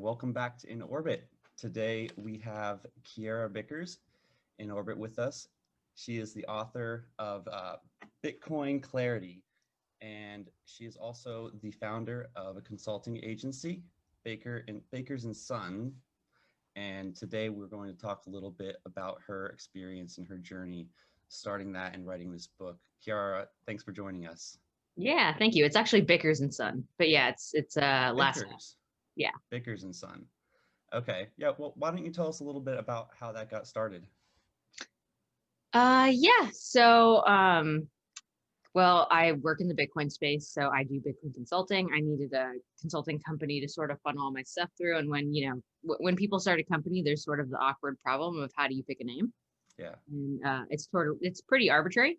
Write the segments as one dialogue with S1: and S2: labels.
S1: Welcome back to In Orbit. Today we have Kiara Bickers in orbit with us. She is the author of Bitcoin Clarity, and she is also the founder of a consulting agency, Bakers and Son. And today we're going to talk a little bit about her experience and her journey starting that and writing this book. Kiara, thanks for joining us.
S2: Yeah, thank you. It's actually Bickers and Son, but yeah, it's last name.
S1: Bickers.
S2: Yeah.
S1: Bickers and Son. Okay. Yeah. Well, why don't you tell us a little bit about how that got started?
S2: Yeah. Well, I work in the Bitcoin space, so I do Bitcoin consulting. I needed a consulting company to sort of funnel all my stuff through. And when people start a company, there's sort of the awkward problem of how do you pick a name?
S1: Yeah.
S2: And it's pretty arbitrary,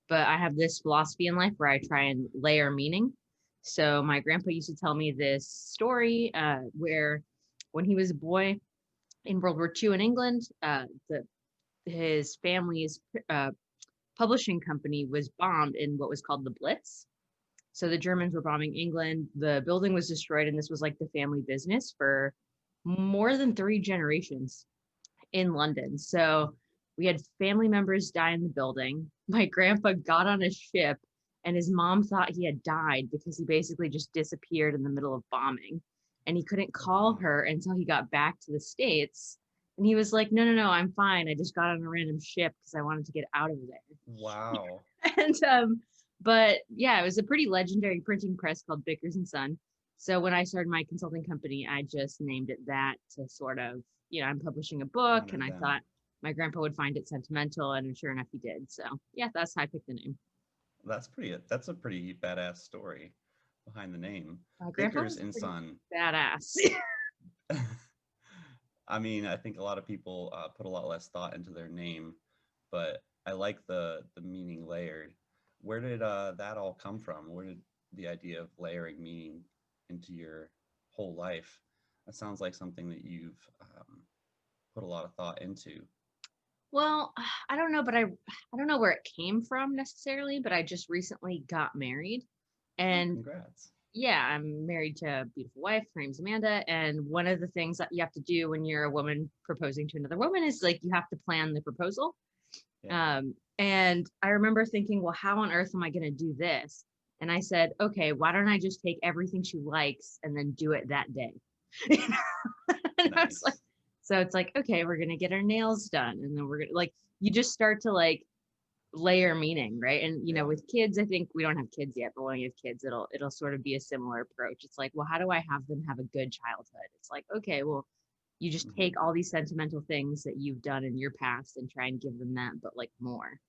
S2: but I have this philosophy in life where I try and layer meaning. So my grandpa used to tell me this story where when he was a boy in World War II in England, his family's publishing company was bombed in what was called the Blitz. So the Germans were bombing England. The building was destroyed, and this was like the family business for more than 3 generations in London. So we had family members die in the building. My grandpa got on a ship, and his mom thought he had died because he basically just disappeared in the middle of bombing. And he couldn't call her until he got back to the States. And he was like, no, I'm fine. I just got on a random ship because I wanted to get out of there.
S1: Wow.
S2: But yeah, it was a pretty legendary printing press called Bickers and Son. So when I started my consulting company, I just named it that to sort of, I'm publishing a book, and I thought my grandpa would find it sentimental, and sure enough, he did. So yeah, that's how I picked the name.
S1: That's a pretty badass story behind the name.
S2: Bickers
S1: and Son.
S2: Badass.
S1: I mean, I think a lot of people put a lot less thought into their name, but I like the meaning layered. Where did that all come from? Where did the idea of layering meaning into your whole life? That sounds like something that you've put a lot of thought into.
S2: Well, I don't know, but I don't know where it came from necessarily, but I just recently got married. And
S1: congrats.
S2: Yeah, I'm married to a beautiful wife. Her name's Amanda. And one of the things that you have to do when you're a woman proposing to another woman is like you have to plan the proposal. Yeah. And I remember thinking, well, how on earth am I going to do this? And I said, okay, why don't I just take everything she likes and then do it that day? And I was like, so it's like, okay, we're going to get our nails done. And then we're going to you just start to layer meaning, right? And with kids, I think we don't have kids yet, but when you have kids, it'll sort of be a similar approach. It's like, well, how do I have them have a good childhood? It's like, okay, well, you just take all these sentimental things that you've done in your past and try and give them that, but more.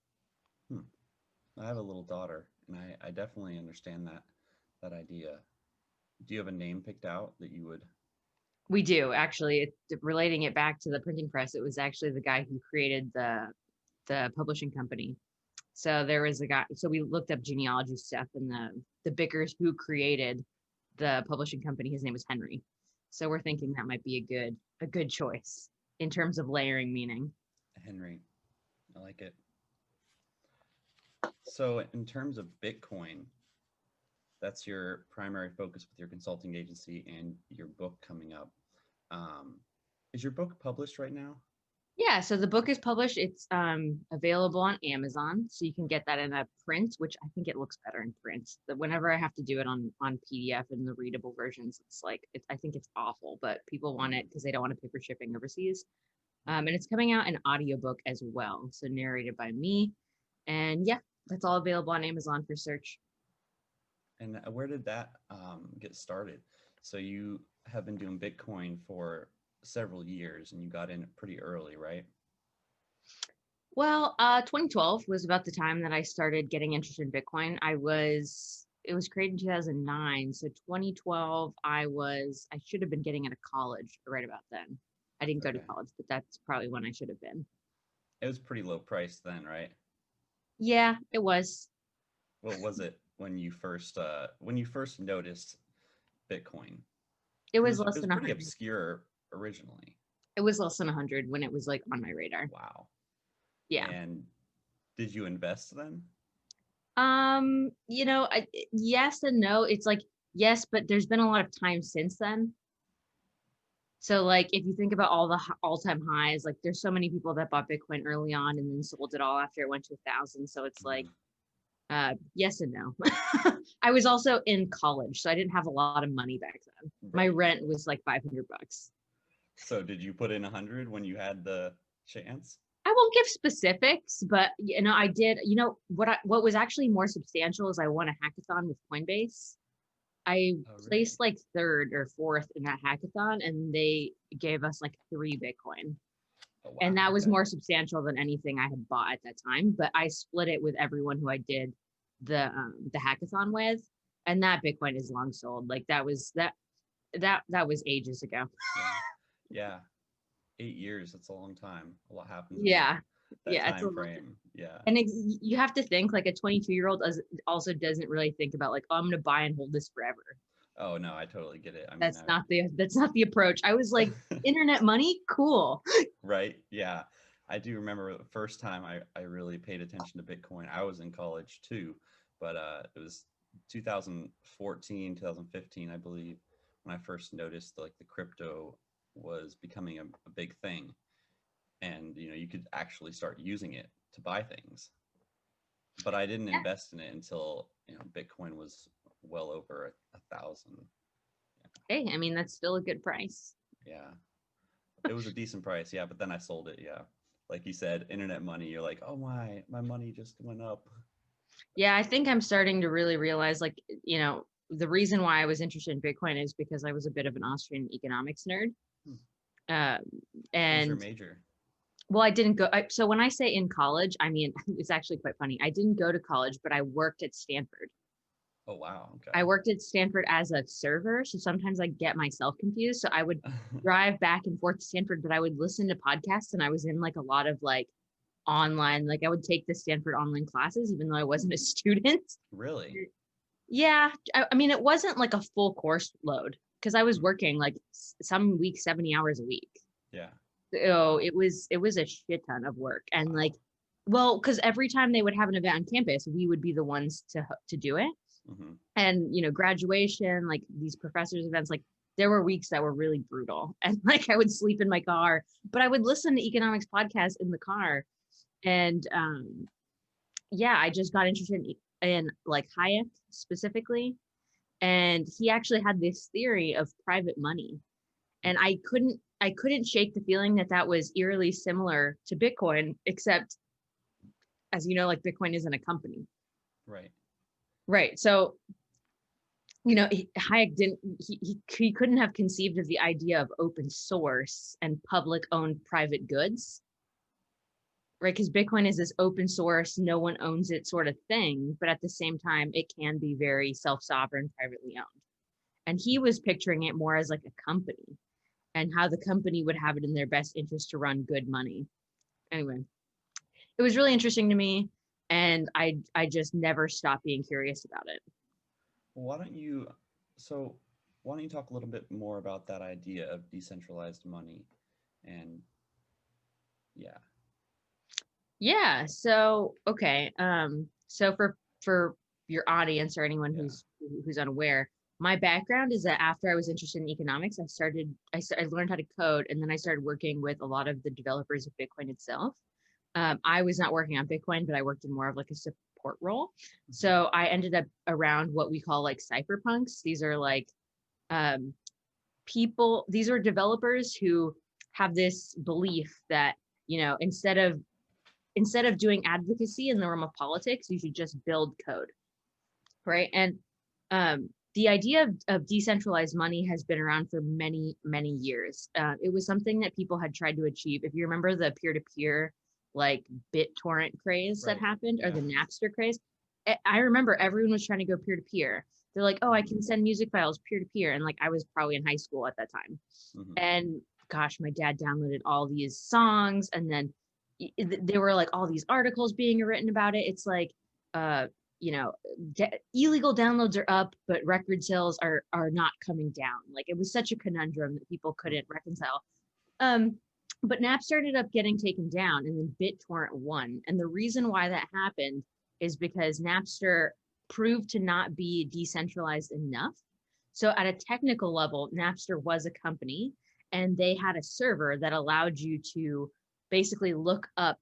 S1: I have a little daughter, and I definitely understand that idea. Do you have a name picked out that you would?
S2: We do, actually. Relating it back to the printing press, it was actually the guy who created the publishing company. So there was a guy, so we looked up genealogy stuff, and the Bickers who created the publishing company, his name was Henry. So we're thinking that might be a good choice in terms of layering meaning.
S1: Henry, I like it. So in terms of Bitcoin, that's your primary focus with your consulting agency and your book coming up. Is your book published right now?
S2: Yeah, so the book is published. It's available on Amazon, so you can get that in a print, which I think it looks better in print. But whenever I have to do it on PDF and the readable versions, I think it's awful, but people want it because they don't want to pay for shipping overseas. And it's coming out in audiobook as well, so narrated by me. And yeah, that's all available on Amazon for search.
S1: And where did that get started? So you have been doing Bitcoin for several years, and you got in pretty early, right?
S2: Well, 2012 was about the time that I started getting interested in Bitcoin. It was created in 2009. So 2012, I should have been getting out of college right about then. I didn't go to college, but that's probably when I should have been.
S1: It was pretty low price then, right?
S2: Yeah, it was.
S1: What was it when you first noticed Bitcoin?
S2: It was less than 100.
S1: Pretty obscure originally.
S2: It was less than 100 when it was on my radar.
S1: Wow.
S2: Yeah.
S1: And did you invest then?
S2: Yes and no. It's yes, but there's been a lot of time since then. So like if you think about all the all-time highs, like there's so many people that bought Bitcoin early on and then sold it all after it went to 1,000. So it's like
S1: Mhm.
S2: yes and no. I was also in college, so I didn't have a lot of money back then. My
S1: Right.
S2: rent was like $500.
S1: So did you put in 100 when you had the chance?
S2: I won't give specifics, but you know, I did. You know what was actually more substantial is I won a hackathon with Coinbase. I
S1: Oh, really?
S2: placed like third or fourth in that hackathon, and they gave us like 3 Bitcoin.
S1: Oh,
S2: And
S1: wow.
S2: that was
S1: Okay.
S2: more substantial than anything I had bought at that time. But I split it with everyone who I did the hackathon with, and that Bitcoin is long sold. Like that was ages ago.
S1: Yeah. Yeah. 8 years. That's a long time. A lot happens in
S2: Yeah,
S1: that
S2: yeah, it's a
S1: time
S2: long time.
S1: frame. Yeah.
S2: And you have to think like a 22-year-old also doesn't really think about like, oh, I'm gonna buy and hold this forever.
S1: Oh, no, I totally get it. I mean,
S2: That's not the approach. I was like, internet money, cool.
S1: right? Yeah. I do remember the first time I really paid attention to Bitcoin. I was in college too, but it was 2014, 2015, I believe, when I first noticed like the crypto was becoming a big thing. And you could actually start using it to buy things. But I didn't
S2: Yeah.
S1: invest in it until Bitcoin was well over 1,000.
S2: Hey, I mean that's still a good price.
S1: Yeah, it was a decent price. Yeah, but then I sold it. Yeah, like you said, internet money. You're like, oh my money just went up.
S2: Yeah, I think I'm starting to really realize like, the reason why I was interested in Bitcoin is because I was a bit of an Austrian economics nerd.
S1: Hmm.
S2: Um,
S1: What was your
S2: and
S1: major?
S2: well, I didn't go. So when I say in college, I mean, it's actually quite funny. I didn't go to college, but I worked at Stanford.
S1: Oh wow.
S2: I
S1: Okay.
S2: worked at Stanford as a server, so sometimes I get myself confused. So I would drive back and forth to Stanford, but I would listen to podcasts, and I was in like a lot of like online, like I would take the Stanford online classes, even though I wasn't a student.
S1: Really?
S2: Yeah, I mean, it wasn't like a full course load because I was
S1: Hmm.
S2: working like some weeks 70 hours a week.
S1: Yeah.
S2: So
S1: Wow.
S2: it was a shit ton of work, and like,
S1: Wow.
S2: well, because every time they would have an event on campus, we would be the ones to do it.
S1: Hmm.
S2: And graduation, like these professors events, like there were weeks that were really brutal, and like I would sleep in my car, but I would listen to economics podcasts in the car. And yeah, I just got interested in like Hayek specifically, and he actually had this theory of private money, and I couldn't shake the feeling that that was eerily similar to Bitcoin, except as you know, like Bitcoin isn't a company.
S1: Right.
S2: Right. So Hayek didn't he couldn't have conceived of the idea of open source and public owned private goods, right? Because Bitcoin is this open source, no one owns it sort of thing, but at the same time, it can be very self sovereign, privately owned. And he was picturing it more as like a company and how the company would have it in their best interest to run good money. Anyway, it was really interesting to me, and I just never stopped being curious about it.
S1: Well, why don't you? So why don't you talk a little bit more about that idea of decentralized money? And yeah.
S2: Yeah. So okay. So for your audience or anyone
S1: Yeah.
S2: who's unaware, my background is that after I was interested in economics, I learned how to code, and then I started working with a lot of the developers of Bitcoin itself. I was not working on Bitcoin, but I worked in more of like a support role.
S1: Hmm.
S2: So I ended up around what we call like cypherpunks. These are like um, people. These are developers who have this belief that instead of doing advocacy in the realm of politics, you should just build code, right? And the idea of decentralized money has been around for many, many years. It was something that people had tried to achieve. If you remember the peer-to-peer, like BitTorrent craze that
S1: Right.
S2: happened, or
S1: Yeah.
S2: the Napster craze, I remember everyone was trying to go peer-to-peer. They're like, oh, I
S1: Hmm.
S2: can send music files peer-to-peer, and like I was probably in high school at that time,
S1: Hmm.
S2: and gosh, my dad downloaded all these songs, and then there were like all these articles being written about it. It's like uh you know illegal downloads are up, but record sales are not coming down. Like it was such a conundrum that people couldn't reconcile. um but Napster ended up getting taken down, and then BitTorrent won, and the reason why that happened is because Napster proved to not be decentralized enough. So at a technical level, Napster was a company, and they had a server that allowed you to basically look up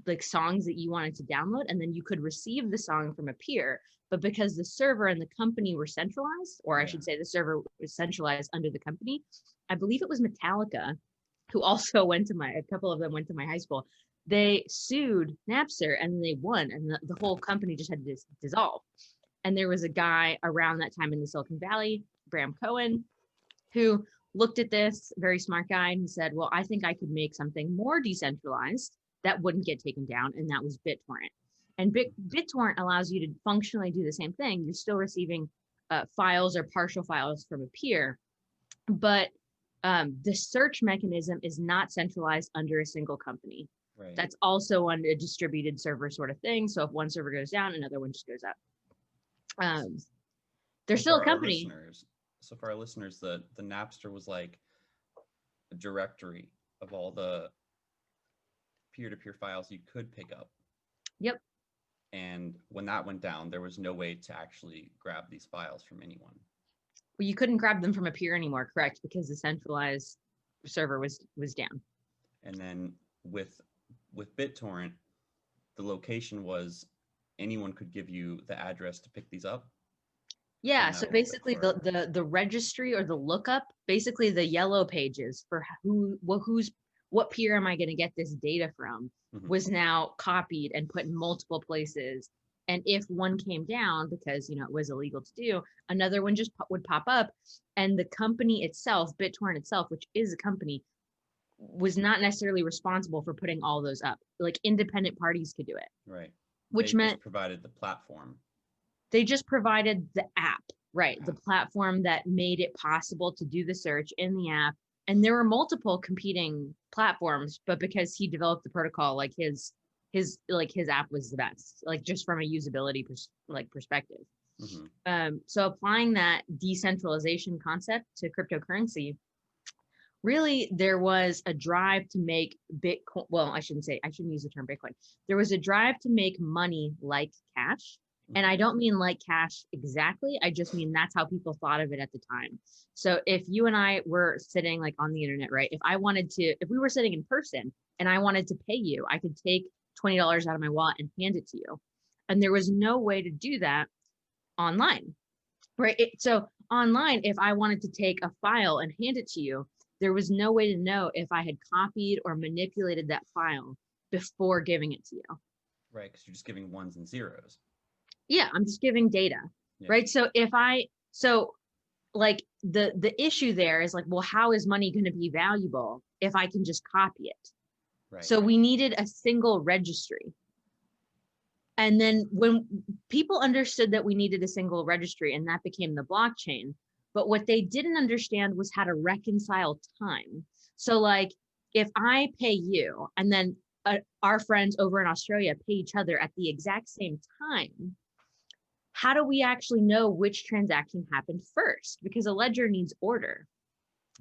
S2: like songs that you wanted to download, and then you could receive the song from a peer. But because the server and the company were centralized, or I should say the server was centralized under the company, I believe it was Metallica, who also a couple of them went to my high school. They sued Napster and they won, and the whole company just had to dissolve. And there was a guy around that time in the Silicon Valley, Bram Cohen, who looked at this, very smart guy, and he said, well, I think I could make something more decentralized that wouldn't get taken down, and that was BitTorrent. And BitTorrent allows you to functionally do the same thing. You're still receiving files or partial files from a peer, but the search mechanism is not centralized under a single company.
S1: Right.
S2: That's also on a distributed server sort of thing. So if one server goes down, another one just goes up. There's still a company.
S1: So for our listeners, the Napster was like a directory of all the peer-to-peer files you could pick up.
S2: Yep.
S1: And when that went down, there was no way to actually grab these files from anyone.
S2: Well, you couldn't grab them from a peer anymore, correct? Because the centralized server was down.
S1: And then with BitTorrent, the location was anyone could give you the address to pick these up.
S2: Yeah, so basically the registry or the lookup, basically the yellow pages for what peer am I going to get this data from, was now copied and put in multiple places. And if one came down, because it was illegal to do, another one just would pop up. And the company itself, BitTorrent itself, which is a company, was not necessarily responsible for putting all those up. Like independent parties could do it.
S1: Right.
S2: Which
S1: they
S2: meant
S1: just provided the platform.
S2: They just provided the app, right? The platform that made it possible to do the search in the app. And there were multiple competing platforms, but because he developed the protocol, like his app was the best, like just from a usability perspective. So applying that decentralization concept to cryptocurrency, really there was a drive to make Bitcoin. Well, I shouldn't use the term Bitcoin. There was a drive to make money like cash. And I don't mean like cash exactly. I just mean that's how people thought of it at the time. So if you and I were sitting like on the internet, right? If we were sitting in person and I wanted to pay you, I could take $20 out of my wallet and hand it to you. And there was no way to do that online, right? So online, if I wanted to take a file and hand it to you, there was no way to know if I had copied or manipulated that file before giving it to you.
S1: Right, because you're just giving ones and zeros.
S2: Yeah, I'm just giving data, right? So the issue there is like, well, how is money going to be valuable if I can just copy it? Right. So we needed a single registry. And then when people understood that we needed a single registry, and that became the blockchain, but what they didn't understand was how to reconcile time. So like if I pay you and then our friends over in Australia pay each other at the exact same time, how do we actually know which transaction happened first? Because a ledger needs order.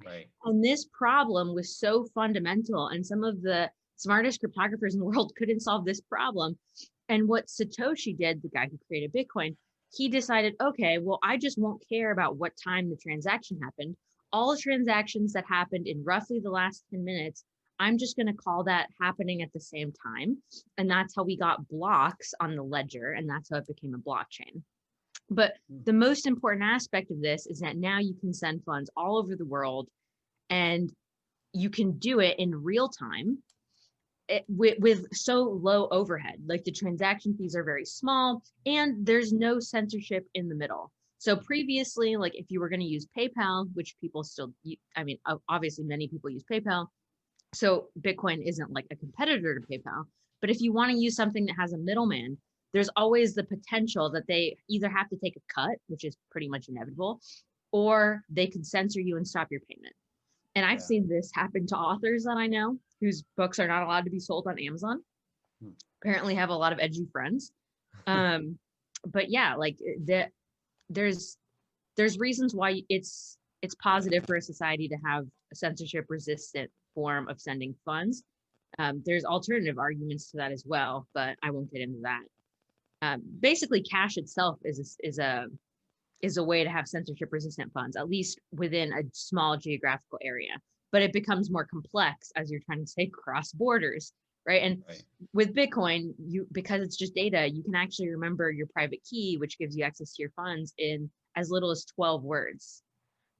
S1: Right.
S2: And this problem was so fundamental, and some of the smartest cryptographers in the world couldn't solve this problem. And what Satoshi did, the guy who created Bitcoin, he decided, okay, well, I just won't care about what time the transaction happened. All transactions that happened in roughly the last 10 minutes, I'm just going to call that happening at the same time. And that's how we got blocks on the ledger. And that's how it became a blockchain. But the most important aspect of this is that now you can send funds all over the world, and you can do it in real time with so low overhead. Like the transaction fees are very small and there's no censorship in the middle. So previously, like if you were going to use PayPal, which people still, obviously many people use PayPal. So Bitcoin isn't like a competitor to PayPal, but if you want to use something that has a middleman, there's always the potential that they either have to take a cut, which is pretty much inevitable, or they could censor you and stop your payment. And I've seen this happen to authors that I know whose books are not allowed to be sold on Amazon. Apparently have a lot of edgy friends. But yeah, like there's reasons why it's positive for a society to have a censorship resistant form of sending funds. There's alternative arguments to that as well, but I won't get into that. Basically, cash itself is a way to have censorship resistant funds, at least within a small geographical area. but it becomes more complex as you're trying to say cross borders, right? And with Bitcoin, because it's just data, you can actually remember your private key, which gives you access to your funds in as little as 12 words.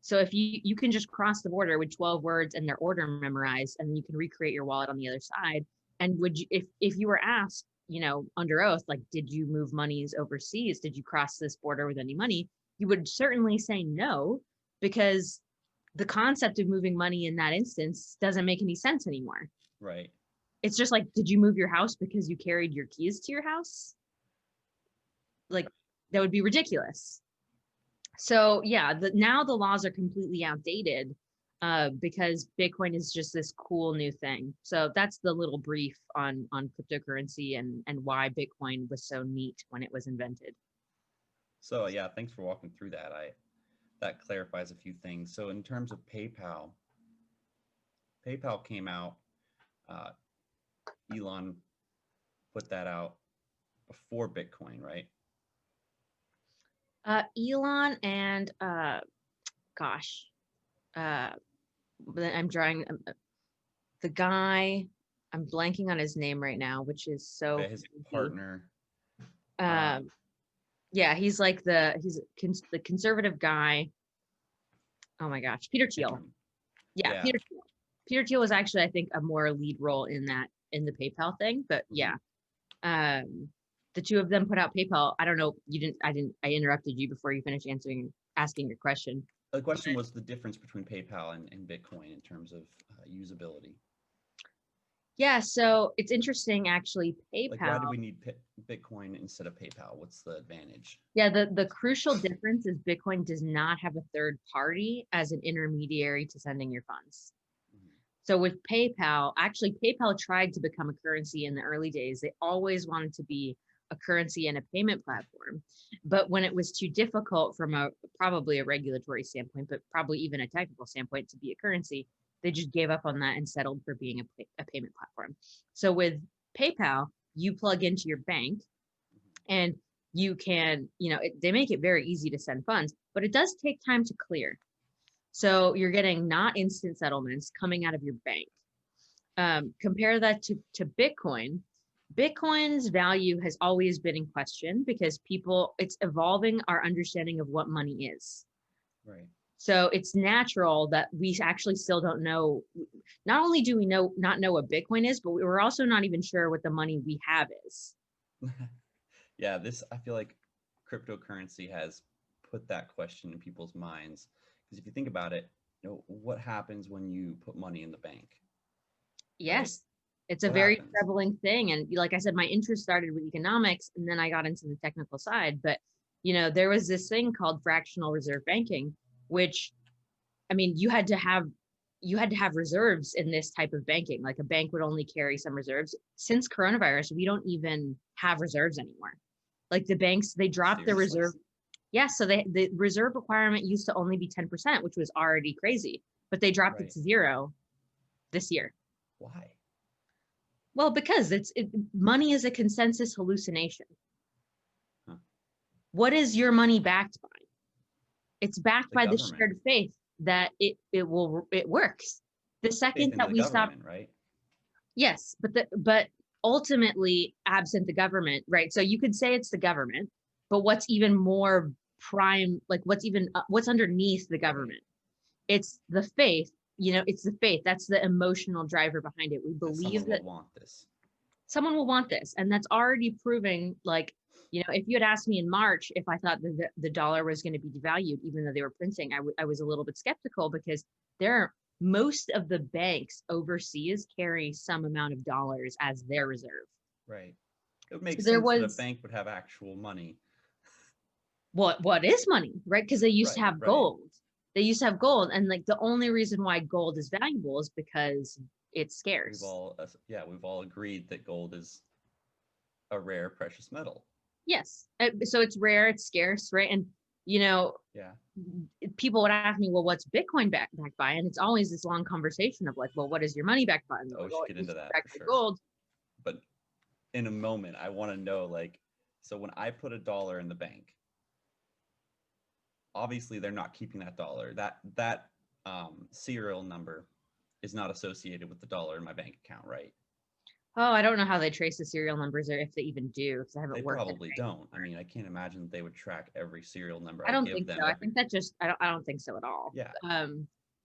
S2: So if you can just cross the border with 12 words and their order memorized, and then you can recreate your wallet on the other side. And would you, if you were asked, under oath, like, did you move monies overseas? Did you cross this border with any money? You would certainly say no, because the concept of moving money in that instance doesn't make any sense anymore.
S1: Right.
S2: It's just like, did you move your house because you carried your keys to your house? Like, that would be ridiculous. So yeah, now the laws are completely outdated because Bitcoin is just this cool new thing. So that's the little brief on cryptocurrency and why Bitcoin was so neat when it was invented.
S1: So yeah, thanks for walking through that. That clarifies a few things. So in terms of PayPal came out, Elon put that out before Bitcoin, right?
S2: Elon and I'm drawing the guy. I'm blanking on his name right now, which is so.
S1: His partner.
S2: Yeah, he's like the conservative guy. Oh my gosh, Peter Thiel. Yeah, Peter Thiel. Peter Thiel was actually, I think, a more lead role in the PayPal thing, but yeah. The two of them put out PayPal. I don't know. I interrupted you before you finished asking your question.
S1: The question was the difference between PayPal and Bitcoin in terms of usability.
S2: Yeah, so it's interesting, actually. PayPal.
S1: Like, why do we need Bitcoin instead of PayPal? What's the advantage?
S2: Yeah, the crucial difference is Bitcoin does not have a third party as an intermediary to sending your funds. So with PayPal, actually, PayPal tried to become a currency in the early days. They always wanted to be a currency and a payment platform. But when it was too difficult from probably a regulatory standpoint, but probably even a technical standpoint to be a currency, they just gave up on that and settled for being a payment platform. So with PayPal, you plug into your bank and you can, they make it very easy to send funds, but it does take time to clear. So you're getting not instant settlements coming out of your bank. Compare that to Bitcoin. Bitcoin's value has always been in question because it's evolving our understanding of what money is.
S1: Right.
S2: So it's natural that we actually still don't know. Not only do we not know what Bitcoin is, but we're also not even sure what the money we have is.
S1: Yeah, I feel like cryptocurrency has put that question in people's minds. Because if you think about it, what happens when you put money in the bank?
S2: Yes, it's a very troubling thing. And like I said, my interest started with economics and then I got into the technical side. But, there was this thing called fractional reserve banking, which, I mean, you had to have reserves in this type of banking. Like a bank would only carry some reserves. Since coronavirus, we don't even have reserves anymore. Like the banks, they dropped the reserve. Yeah, so the reserve requirement used to only be 10%, which was already crazy, but they dropped it to 0 this year.
S1: Why?
S2: Well, because money is a consensus hallucination. Huh. What is your money backed by? It's backed by the shared faith that it works. The second that we stop,
S1: right?
S2: Yes, but ultimately, absent the government, right? So you could say it's the government, but what's even more prime, like what's underneath the government? It's the faith. It's the faith. That's the emotional driver behind it. We believe that someone will want this, and that's already proving. Like, if you had asked me in March if I thought the dollar was going to be devalued, even though they were printing, I was a little bit skeptical because most of the banks overseas carry some amount of dollars as their reserve.
S1: Right. It would make sense that a bank would have actual money.
S2: What is money, right? Because they used to have gold. They used to have gold, and like the only reason why gold is valuable is because it's scarce.
S1: We've all agreed that gold is a rare precious metal.
S2: Yes, so it's rare, it's scarce, right? And people would ask me, well, what's Bitcoin backed by? And it's always this long conversation of like, well, what is your money backed by?
S1: We should get into that for sure.
S2: Gold.
S1: But in a moment, I want to know, like, so when I put $1 in the bank, obviously they're not keeping that dollar. That serial number is not associated with the dollar in my bank account, right?
S2: Oh, I don't know how they trace the serial numbers, or if they even do, because I
S1: They
S2: haven't worked in a
S1: probably
S2: bank
S1: don't. I
S2: before.
S1: mean, I can't imagine that they would track every serial number
S2: I
S1: I
S2: don't
S1: give
S2: think
S1: them
S2: so. I
S1: every.
S2: think that just I don't think so at all.
S1: Yeah.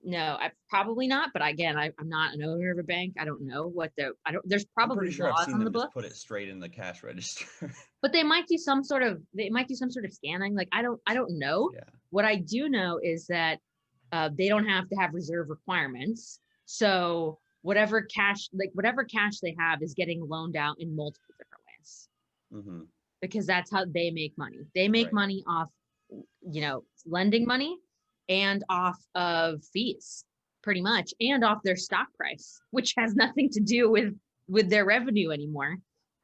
S2: No, I probably not. But again, I'm not an owner of a bank. I don't know what the I don't. There's
S1: I'm pretty
S2: probably
S1: sure I've
S2: laws
S1: seen
S2: on the
S1: them just put it
S2: books,
S1: straight in the cash register.
S2: but they might do some sort of scanning. Like I don't know.
S1: Yeah.
S2: What I do know is that they don't have to have reserve requirements. So whatever cash they have is getting loaned out in multiple different ways,
S1: Mm-hmm.
S2: because that's how they make money. They make
S1: Right.
S2: money off, lending money and off of fees, pretty much, and off their stock price, which has nothing to do with their revenue anymore.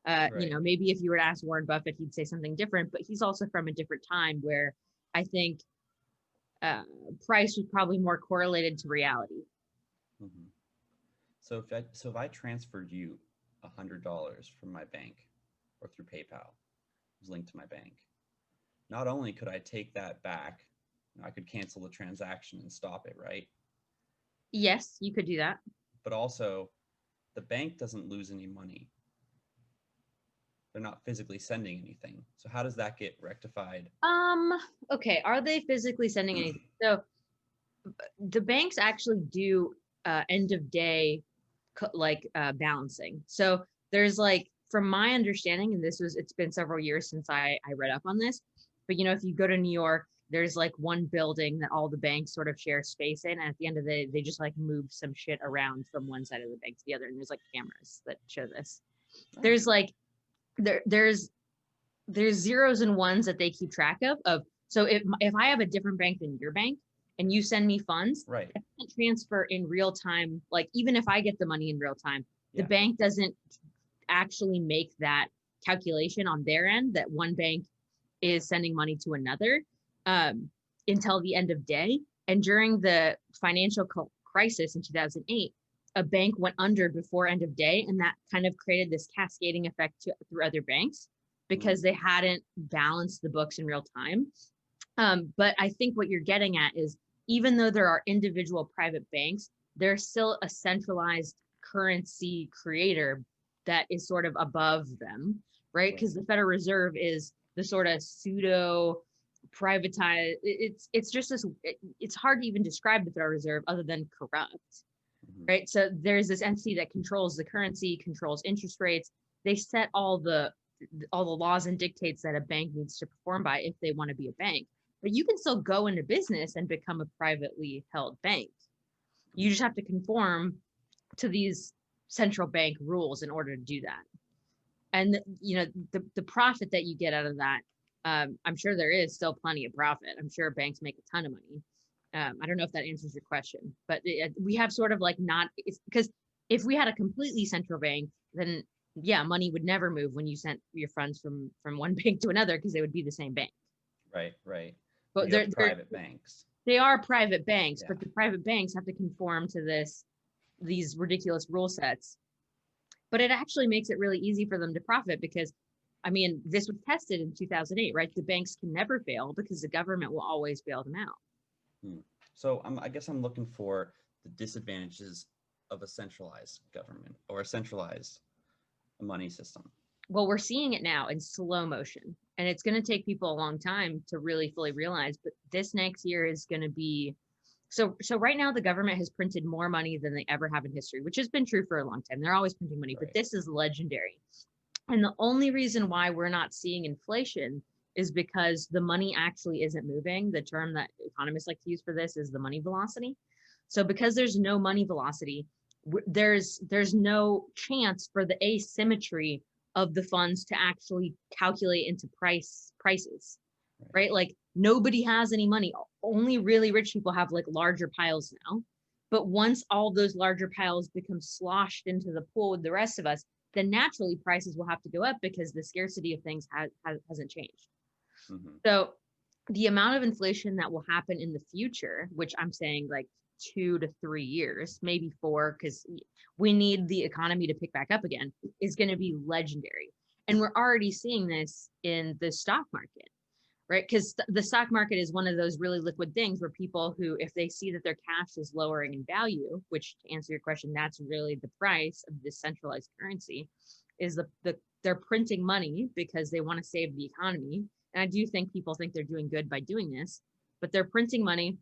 S1: Right.
S2: Maybe if you were to ask Warren Buffett, he'd say something different, but he's also from a different time where I think price was probably more correlated to reality.
S1: Mm-hmm. So if I transferred you $100 from my bank or through PayPal, it was linked to my bank. Not only could I take that back, I could cancel the transaction and stop it, right?
S2: Yes, you could do that.
S1: But also, the bank doesn't lose any money. They're not physically sending anything. So how does that get rectified?
S2: Okay, are they physically sending anything? So the banks actually do end of day balancing. So there's like, from my understanding, and it's been several years since I read up on this, but if you go to New York, there's like one building that all the banks sort of share space in, and at the end of the day, they just like move some shit around from one side of the bank to the other, and there's like cameras that show this. There's like there's zeros and ones that they keep track of. So if I have a different bank than your bank and you send me funds,
S1: Right.
S2: I can't transfer in real time. Like, even if I get the money in real time, the
S1: Yeah.
S2: bank doesn't actually make that calculation on their end that one bank is sending money to another until the end of day. And during the financial crisis in 2008, a bank went under before end of day, and that kind of created this cascading effect through other banks because they hadn't balanced the books in real time. But I think what you're getting at is, even though there are individual private banks, there's still a centralized currency creator that is sort of above them, right? Because the Federal Reserve is the sort of pseudo privatized. It's just this. It's hard to even describe the Federal Reserve other than corrupt, right? So there's this entity that controls the currency, controls interest rates. They set all the laws and dictates that a bank needs to perform by if they want to be a bank. But you can still go into business and become a privately held bank. You just have to conform to these central bank rules in order to do that. And the profit that you get out of that, I'm sure there is still plenty of profit. I'm sure banks make a ton of money. I don't know if that answers your question, but we have sort of like because if we had a completely central bank, then yeah, money would never move when you sent your funds from one bank to another, because they would be the same bank.
S1: Right.
S2: But
S1: they're private banks.
S2: They are private banks,
S1: Yeah.
S2: but the private banks have to conform to these ridiculous rule sets. But it actually makes it really easy for them to profit, because, I mean, this was tested in 2008, right? The banks can never fail because the government will always bail them out.
S1: So I guess I'm looking for the disadvantages of a centralized government or a centralized money system.
S2: Well, we're seeing it now in slow motion, and it's going to take people a long time to really fully realize, but this next year is going to be so right now the government has printed more money than they ever have in history, which has been true for a long time. They're always printing money, but this is legendary. And the only reason why we're not seeing inflation is because the money actually isn't moving. The term that economists like to use for this is the money velocity. So because there's no money velocity, there's no chance for the asymmetry of the funds to actually calculate into prices, right? Like, nobody has any money. Only really rich people have like larger piles now. But once all those larger piles become sloshed into the pool with the rest of us, then naturally prices will have to go up because the scarcity of things hasn't changed. So the amount of inflation that will happen in the future, which I'm saying like 2 to 3 years, maybe 4, because we need the economy to pick back up again, is going to be legendary. And we're already seeing this in the stock market. right? Because the stock market is one of those really liquid things where people who, if they see that their cash is lowering in value, which to answer your question, that's really the price of this centralized currency, is they're printing money because they want to save the economy. And I do think people think they're doing good by doing this, but they're printing money,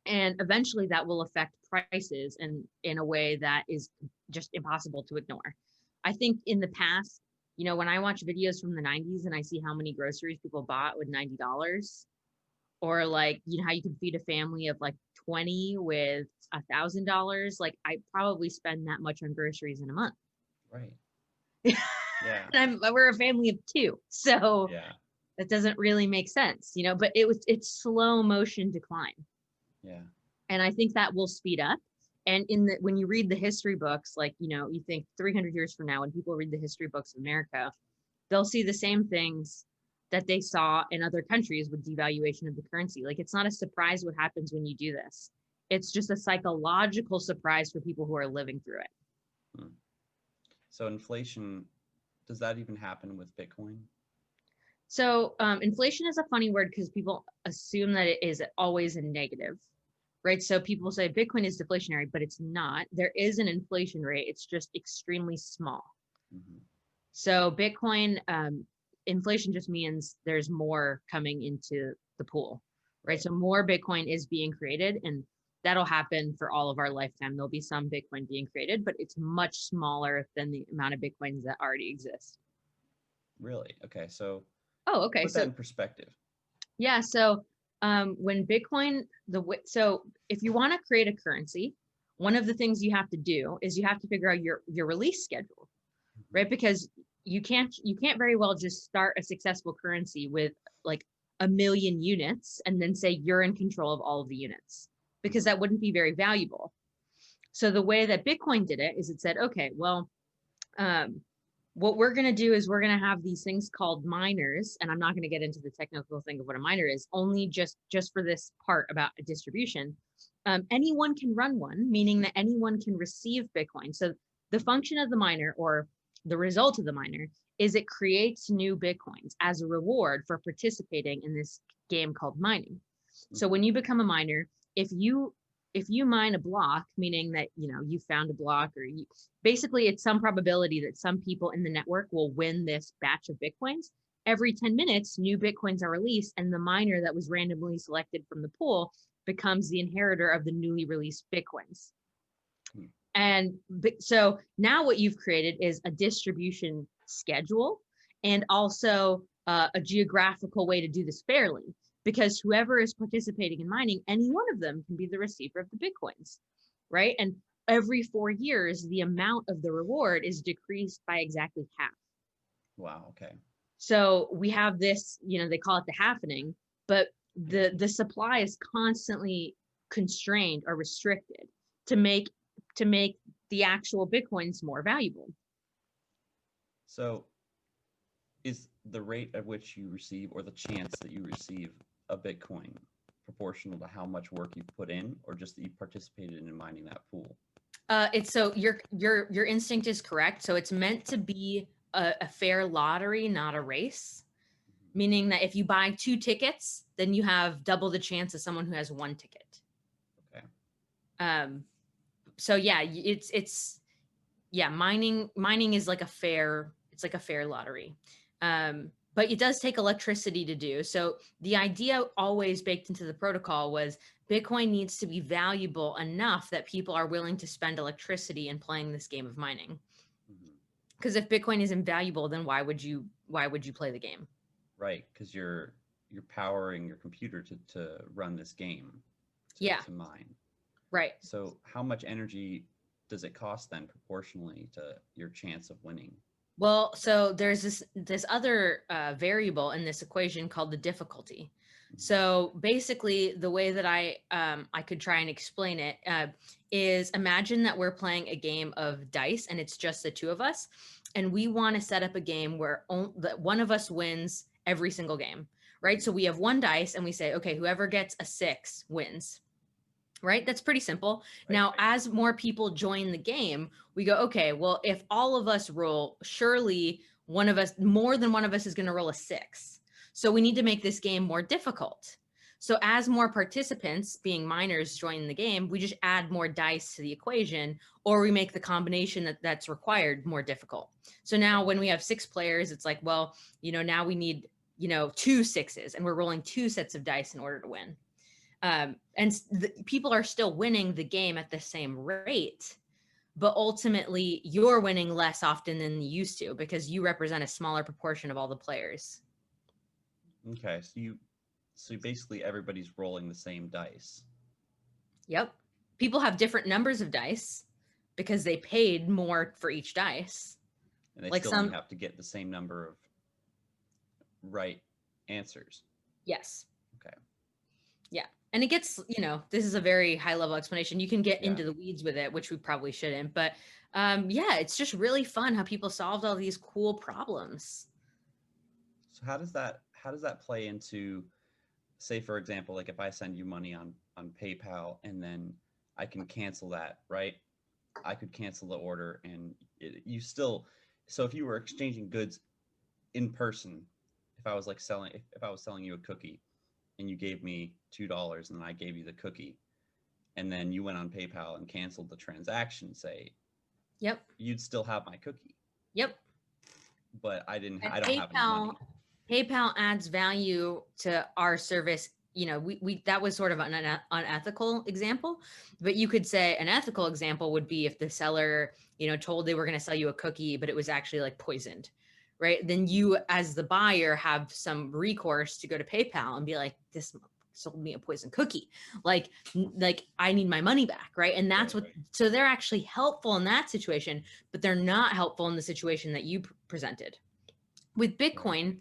S2: and eventually that will affect prices in a way that is just impossible to ignore. I think in the past, when I watch videos from the 90s and I see how many groceries people bought with $90, or like, how you could feed a family of like 20 with $1,000, like I probably spend that much on groceries in a month.
S1: Right. Yeah.
S2: And we're a family of 2. So
S1: Yeah.
S2: that doesn't really make sense, but it's slow motion decline.
S1: Yeah.
S2: And I think that will speed up. And when you read the history books, like, you think 300 years from now, when people read the history books of America, they'll see the same things that they saw in other countries with devaluation of the currency. Like, it's not a surprise what happens when you do this. It's just a psychological surprise for people who are living through it.
S1: So inflation, does that even happen with Bitcoin?
S2: So inflation is a funny word because people assume that it is always a negative, right? So people say Bitcoin is deflationary, but it's not. There is an inflation rate. It's just extremely small.
S1: Mm-hmm.
S2: So Bitcoin, inflation just means there's more coming into the pool, right? So more Bitcoin is being created, and that'll happen for all of our lifetime. There'll be some Bitcoin being created, but it's much smaller than the amount of Bitcoins that already exist.
S1: Really? Okay. So
S2: okay.
S1: Put that in perspective.
S2: Yeah. So when Bitcoin, so if you want to create a currency, one of the things you have to do is you have to figure out your release schedule, right? Because you can't very well just start a successful currency with like 1 million units and then say you're in control of all of the units, because that wouldn't be very valuable. So the way that Bitcoin did it is it said, okay, well, what we're going to do is we're going to have these things called miners, and I'm not going to get into the technical thing of what a miner is, only just for this part about a distribution. Anyone can run one, meaning that anyone can receive Bitcoin. So the function of the miner, or the result of the miner, is it creates new Bitcoins as a reward for participating in this game called mining. So when you become a miner, if you mine a block, meaning that, you found a block, or basically it's some probability that some people in the network will win this batch of Bitcoins. Every 10 minutes, new Bitcoins are released, and the miner that was randomly selected from the pool becomes the inheritor of the newly released Bitcoins. And so now what you've created is a distribution schedule, and also a geographical way to do this fairly, because whoever is participating in mining, any one of them can be the receiver of the Bitcoins, right? And every 4 years, the amount of the reward is decreased by exactly half.
S1: Wow, okay.
S2: So we have this, they call it the halvening, but the supply is constantly constrained or restricted to make the actual Bitcoins more valuable.
S1: So is the rate at which you receive, or the chance that you receive a Bitcoin, proportional to how much work you've put in, or just that you participated in mining that pool?
S2: It's so your instinct is correct. So it's meant to be a fair lottery, not a race. Meaning that if you buy 2 tickets, then you have double the chance of someone who has 1 ticket.
S1: Okay.
S2: So yeah, it's mining is like a fair lottery. But it does take electricity to do. So the idea always baked into the protocol was Bitcoin needs to be valuable enough that people are willing to spend electricity in playing this game of mining. Because if Bitcoin isn't valuable, then why would you play the game?
S1: Right, because you're powering your computer to run this game. To mine.
S2: Right.
S1: So how much energy does it cost then, proportionally to your chance of winning?
S2: Well, so there's this other variable in this equation called the difficulty. So basically, the way that I could try and explain it is, imagine that we're playing a game of dice, and it's just the 2 of us, and we want to set up a game where one of us wins every single game, right? So we have 1 dice, and we say, okay, whoever gets a 6 wins. Right? That's pretty simple. Right. Now, as more people join the game, we go, okay, well, if all of us roll, surely more than one of us is going to roll a 6. So we need to make this game more difficult. So as more participants, being minors, join the game, we just add more dice to the equation, or we make the combination that's required more difficult. So now when we have 6 players, it's like, well, now we need, 2 sixes, and we're rolling 2 sets of dice in order to win. And people are still winning the game at the same rate, but ultimately you're winning less often than you used to because you represent a smaller proportion of all the players.
S1: Okay, so basically everybody's rolling the same dice.
S2: Yep. People have different numbers of dice because they paid more for each dice.
S1: And they still only have to get the same number of right answers.
S2: Yes.
S1: Okay.
S2: Yeah. And it gets, this is a very high level explanation. You can get into the weeds with it, which we probably shouldn't. But yeah, it's just really fun how people solved all these cool problems.
S1: So how does that play into, say, for example, like if I send you money on PayPal and then I can cancel that, right? I could cancel the order and so if you were exchanging goods in person, if I was like if I was selling you a cookie and you gave me $2 and then I gave you the cookie and then you went on PayPal and canceled the transaction, say,
S2: yep,
S1: you'd still have my cookie.
S2: Yep.
S1: But I don't have any money.
S2: PayPal adds value to our service. That was sort of an unethical example, but you could say an ethical example would be if the seller, told they were going to sell you a cookie, but it was actually like poisoned, right? Then you, as the buyer, have some recourse to go to PayPal and be like, this sold me a poison cookie. Like I need my money back, right? And that's right. So they're actually helpful in that situation, but they're not helpful in the situation that you presented. With Bitcoin, right.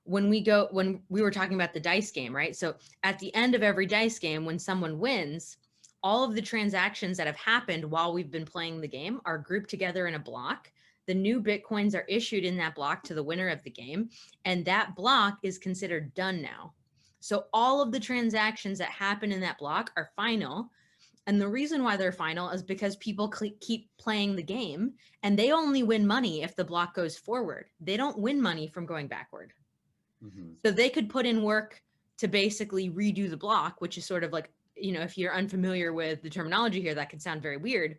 S2: When we were talking about the dice game, right? So at the end of every dice game, when someone wins, all of the transactions that have happened while we've been playing the game are grouped together in a block. The new Bitcoins are issued in that block to the winner of the game, and that block is considered done now. So all of the transactions that happen in that block are final. And the reason why they're final is because people keep playing the game, and they only win money if the block goes forward. They don't win money from going backward. Mm-hmm. So they could put in work to basically redo the block, which is sort of like, if you're unfamiliar with the terminology here, that could sound very weird,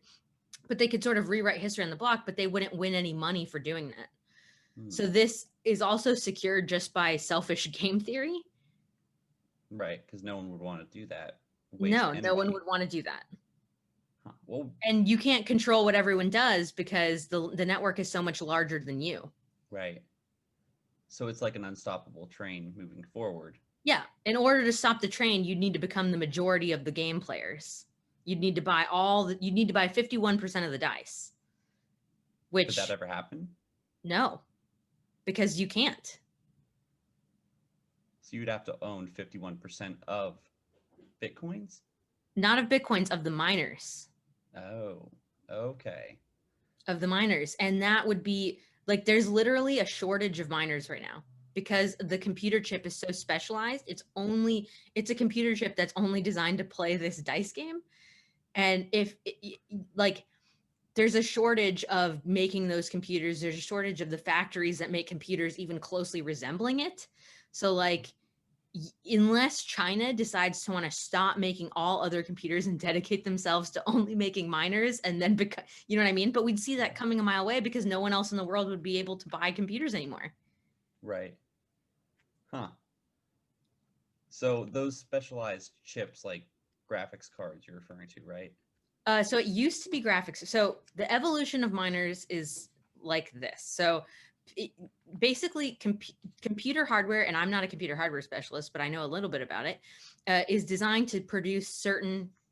S2: but they could sort of rewrite history on the block, but they wouldn't win any money for doing that. So this is also secured just by selfish game theory.
S1: Right, because no one would want to do that.
S2: No one would want to do that.
S1: Huh. Well,
S2: and you can't control what everyone does because the network is so much larger than you.
S1: Right. So it's like an unstoppable train moving forward.
S2: Yeah. In order to stop the train, you'd need to become the majority of the game players. You'd need to buy 51% of the dice. Which
S1: could that ever happen?
S2: No, because you can't.
S1: So you'd have to own 51% of Bitcoins?
S2: Not of Bitcoins, of the miners.
S1: Oh, okay.
S2: Of the miners. And that would be like, there's literally a shortage of miners right now because the computer chip is so specialized. It's a computer chip that's only designed to play this dice game. And there's a shortage of making those computers. There's a shortage of the factories that make computers even closely resembling it. So unless China decides to want to stop making all other computers and dedicate themselves to only making miners, and then you know what I mean? But we'd see that coming a mile away because no one else in the world would be able to buy computers anymore.
S1: Right. Huh. So those specialized chips, like graphics cards you're referring to, right?
S2: So it used to be graphics. So the evolution of miners is like this. So basically computer hardware, and I'm not a computer hardware specialist, but I know a little bit about it, is designed to produce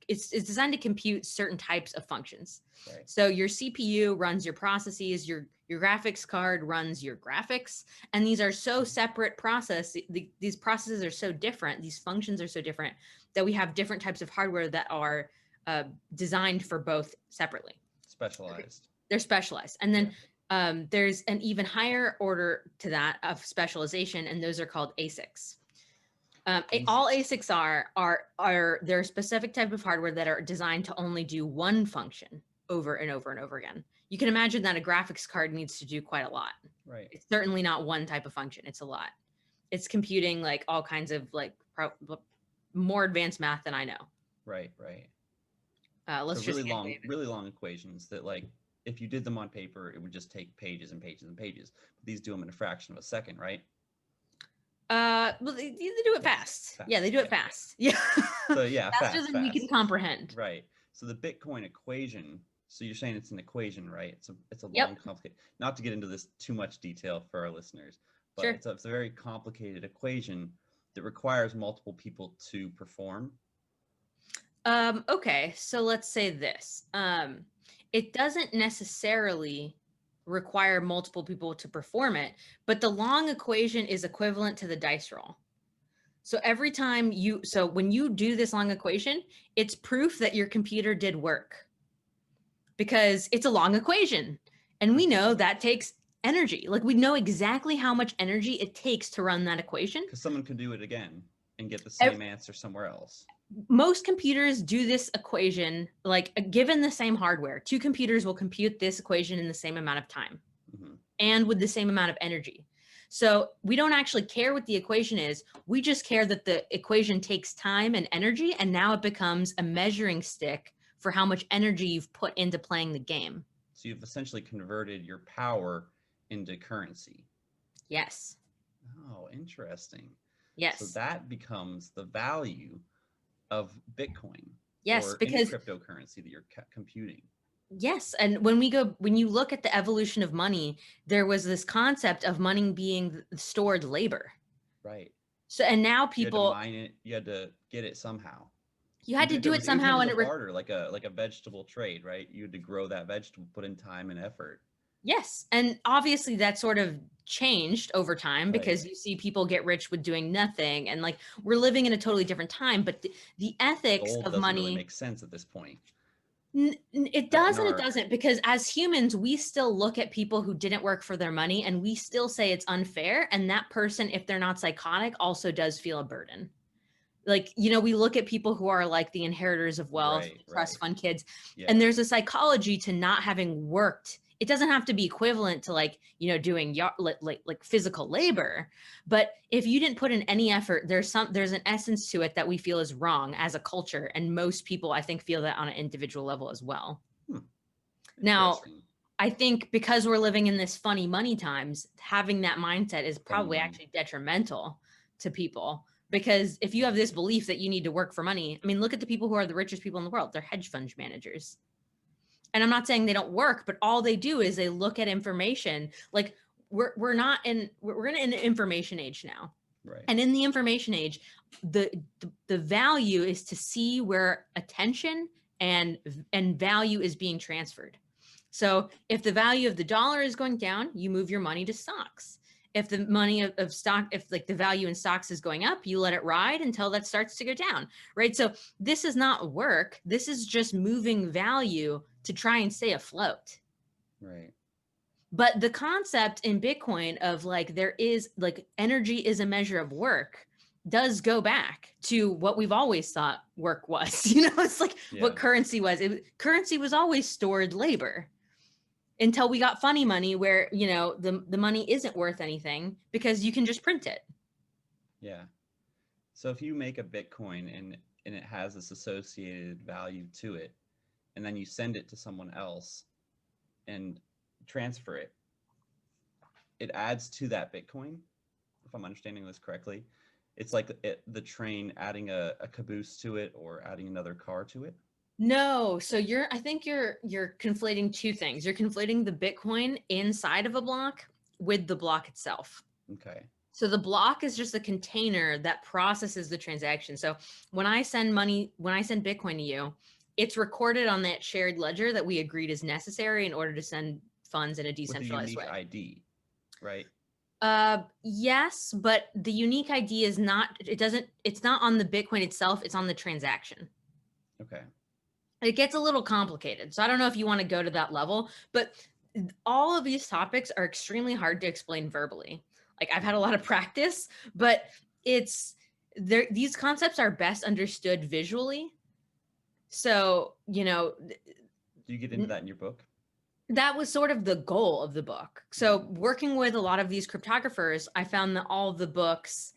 S2: it's designed to compute certain types of functions. Right. So your CPU runs your processes, your graphics card runs your graphics, and these are so separate these processes are so different, these functions are so different that we have different types of hardware that are designed for both separately.
S1: Specialized.
S2: They're specialized. And then there's an even higher order to that of specialization, and those are called ASICs. All ASICs are they're a specific type of hardware that are designed to only do one function over and over and over again. You can imagine that a graphics card needs to do quite a lot.
S1: Right.
S2: It's certainly not one type of function. It's a lot. It's computing like all kinds of like more advanced math than I know.
S1: Right, right.
S2: Let's
S1: So
S2: just
S1: really long equations that like if you did them on paper, it would just take pages and pages and pages. But these do them in a fraction of a second, right?
S2: Well, they do it fast. Yeah, they do it fast. Yeah.
S1: So yeah,
S2: Faster than we can comprehend.
S1: Right. So the Bitcoin equation. So you're saying it's an equation, right? It's a
S2: Yep.
S1: long, complicated. Not to get into this too much detail for our listeners, but
S2: Sure.
S1: it's a very complicated equation that requires multiple people to perform.
S2: Okay, so let's say this. It doesn't necessarily require multiple people to perform it, but the long equation is equivalent to the dice roll. So every time so when you do this long equation, it's proof that your computer did work because it's a long equation. And we know that takes energy. Like we know exactly how much energy it takes to run that equation.
S1: Because someone can do it again and get the same answer somewhere else.
S2: Most computers do this equation, like given the same hardware, two computers will compute this equation in the same amount of time and with the same amount of energy. So we don't actually care what the equation is. We just care that the equation takes time and energy, and now it becomes a measuring stick for how much energy you've put into playing the game.
S1: So you've essentially converted your power into currency.
S2: Yes.
S1: Oh, interesting.
S2: Yes.
S1: So that becomes the value of Bitcoin.
S2: Yes,
S1: or
S2: because
S1: any cryptocurrency that you're computing.
S2: Yes. And when you look at the evolution of money, there was this concept of money being stored labor.
S1: Right.
S2: So, and now people,
S1: you had to mine it, you had to get it somehow.
S2: You had to do it somehow,
S1: and it was barter, like a vegetable trade, right? You had to grow that vegetable, put in time and effort.
S2: Yes, and obviously that sort of changed over time because you see people get rich with doing nothing, and like we're living in a totally different time. But the ethics
S1: Gold
S2: of
S1: doesn't
S2: money
S1: really make sense at this point.
S2: It does and it doesn't, because as humans, we still look at people who didn't work for their money and we still say it's unfair. And that person, if they're not psychotic, also does feel a burden. Like, we look at people who are like the inheritors of wealth, trust fund kids, and there's a psychology to not having worked. It doesn't have to be equivalent to like, doing like physical labor. But if you didn't put in any effort, there's an essence to it that we feel is wrong as a culture. And most people, I think, feel that on an individual level as well. Now, I think because we're living in this funny money times, having that mindset is probably actually detrimental to people. Because if you have this belief that you need to work for money, I mean, look at the people who are the richest people in the world. They're hedge fund managers. And I'm not saying they don't work, but all they do is they look at information. Like we're in an information age now.
S1: Right.
S2: And in the information age, the value is to see where attention and value is being transferred. So if the value of the dollar is going down, you move your money to stocks. If the money of stock, if like the value in stocks is going up, you let it ride until that starts to go down, right? So this is not work. This is just moving value to try and stay afloat.
S1: Right.
S2: But the concept in Bitcoin of like, there is like energy is a measure of work does go back to what we've always thought work was. It's like what currency was. Currency was always stored labor. Until we got funny money where, the money isn't worth anything because you can just print it.
S1: Yeah. So if you make a Bitcoin and it has this associated value to it, and then you send it to someone else and transfer it, it adds to that Bitcoin, if I'm understanding this correctly. It's like the train adding a caboose to it or adding another car to it.
S2: No, so I think you're conflating two things. You're conflating the Bitcoin inside of a block with the block itself.
S1: Okay.
S2: So the block is just a container that processes the transaction. So when I send Bitcoin to you, it's recorded on that shared ledger that we agreed is necessary in order to send funds in a decentralized way.
S1: With a unique ID, right?
S2: Yes, but the unique ID is not, it's not on the Bitcoin itself, it's on the transaction.
S1: Okay.
S2: It gets a little complicated. So I don't know if you want to go to that level, but all of these topics are extremely hard to explain verbally. Like I've had a lot of practice, but these concepts are best understood visually. So,
S1: do you get into that in your book?
S2: that was sort of the goal of the book. So working with a lot of these cryptographers, I found that all the books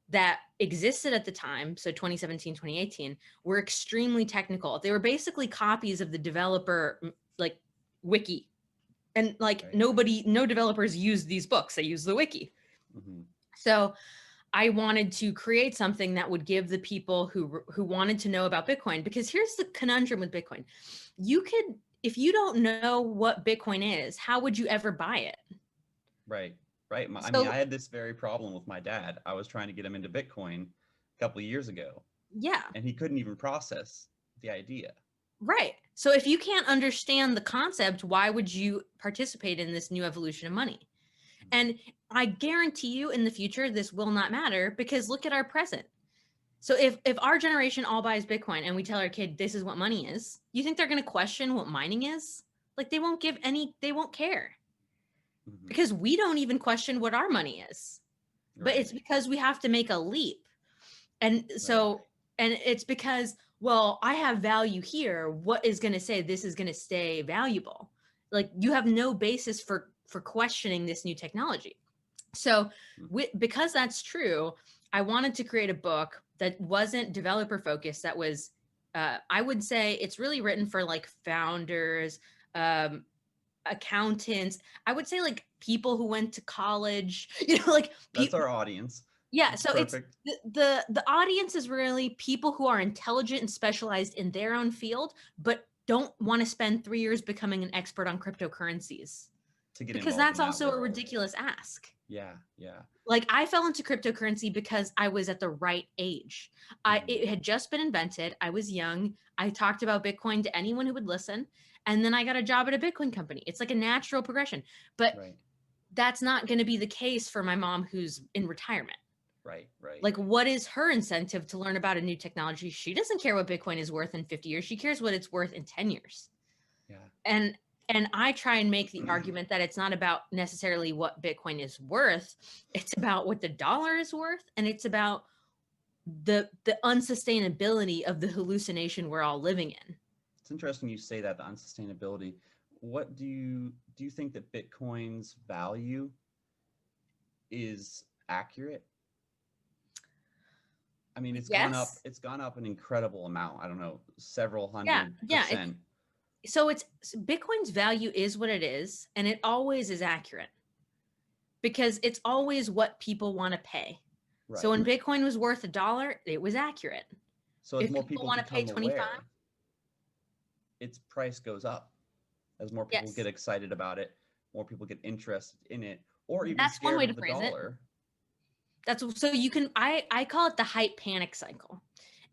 S2: that existed at the time, so 2017, 2018, were extremely technical. They were basically copies of the developer like wiki. And like
S1: Right.
S2: no developers use these books. They use the wiki.
S1: Mm-hmm.
S2: So I wanted to create something that would give the people who wanted to know about Bitcoin, because here's the conundrum with Bitcoin. You could, if you don't know what Bitcoin is, how would you ever buy it?
S1: Right. Right. I mean, I
S2: So
S1: had this very problem with my dad. I was trying to get him into Bitcoin a couple of years ago,
S2: yeah,
S1: and he couldn't even process the idea.
S2: right. So if you can't understand the concept, why would you participate in this new evolution of money? And I guarantee you in the future, this will not matter, because look at our present. So if our generation all buys Bitcoin and we tell our kid this is what money is, you think they're going to question what mining is? Like they won't they won't care,
S1: Mm-hmm.
S2: because we don't even question what our money is. But
S1: Right.
S2: it's because we have to make a leap. And
S1: Right.
S2: so, and it's because, well, I have value here. What is going to say this is going to stay valuable? Like you have no basis for questioning this new technology. So because that's true, I wanted to create a book that wasn't developer focused. That was, I would say it's really written for like founders, um, accountants. I would say like people who went to college, like
S1: That's our audience.
S2: yeah.
S1: It's
S2: So it's
S1: perfect.
S2: the audience is really people who are intelligent and specialized in their own field, but don't want to spend 3 years becoming an expert on cryptocurrencies,
S1: To get
S2: because
S1: involved
S2: that's
S1: in that
S2: also a
S1: world.
S2: ridiculous ask.
S1: Yeah. Yeah.
S2: Like I fell into cryptocurrency because I was at the right age. It had just been invented. I was young. I talked about Bitcoin to anyone who would listen, and then I got a job at a Bitcoin company. It's like a natural progression. But
S1: Right.
S2: that's not going to be the case for my mom who's in retirement.
S1: Right. Right.
S2: Like what is her incentive to learn about a new technology? She doesn't care what Bitcoin is worth in 50 years. She cares what it's worth in 10 years.
S1: Yeah.
S2: And I try and make the argument that it's not about necessarily what Bitcoin is worth. It's about what the dollar is worth, and it's about the unsustainability of the hallucination we're all living in.
S1: It's interesting you say that, the unsustainability. What do you think that Bitcoin's value is accurate? I mean,
S2: Yes.
S1: it's gone up an incredible amount. I don't know, several
S2: Yeah.
S1: hundred
S2: Yeah.
S1: percent.
S2: So Bitcoin's value is what it is, and it always is accurate, because it's always what people want to pay. So
S1: Right.
S2: when Bitcoin was worth $1, it was accurate.
S1: So as
S2: If
S1: more
S2: people
S1: people
S2: want to pay
S1: become
S2: 25,
S1: aware, its price goes up. As more people get
S2: yes.
S1: excited about it, more people get interested in it, or even
S2: That's one
S1: scared
S2: way to
S1: of the
S2: phrase it.
S1: dollar.
S2: That's so you can I call it the hype panic cycle.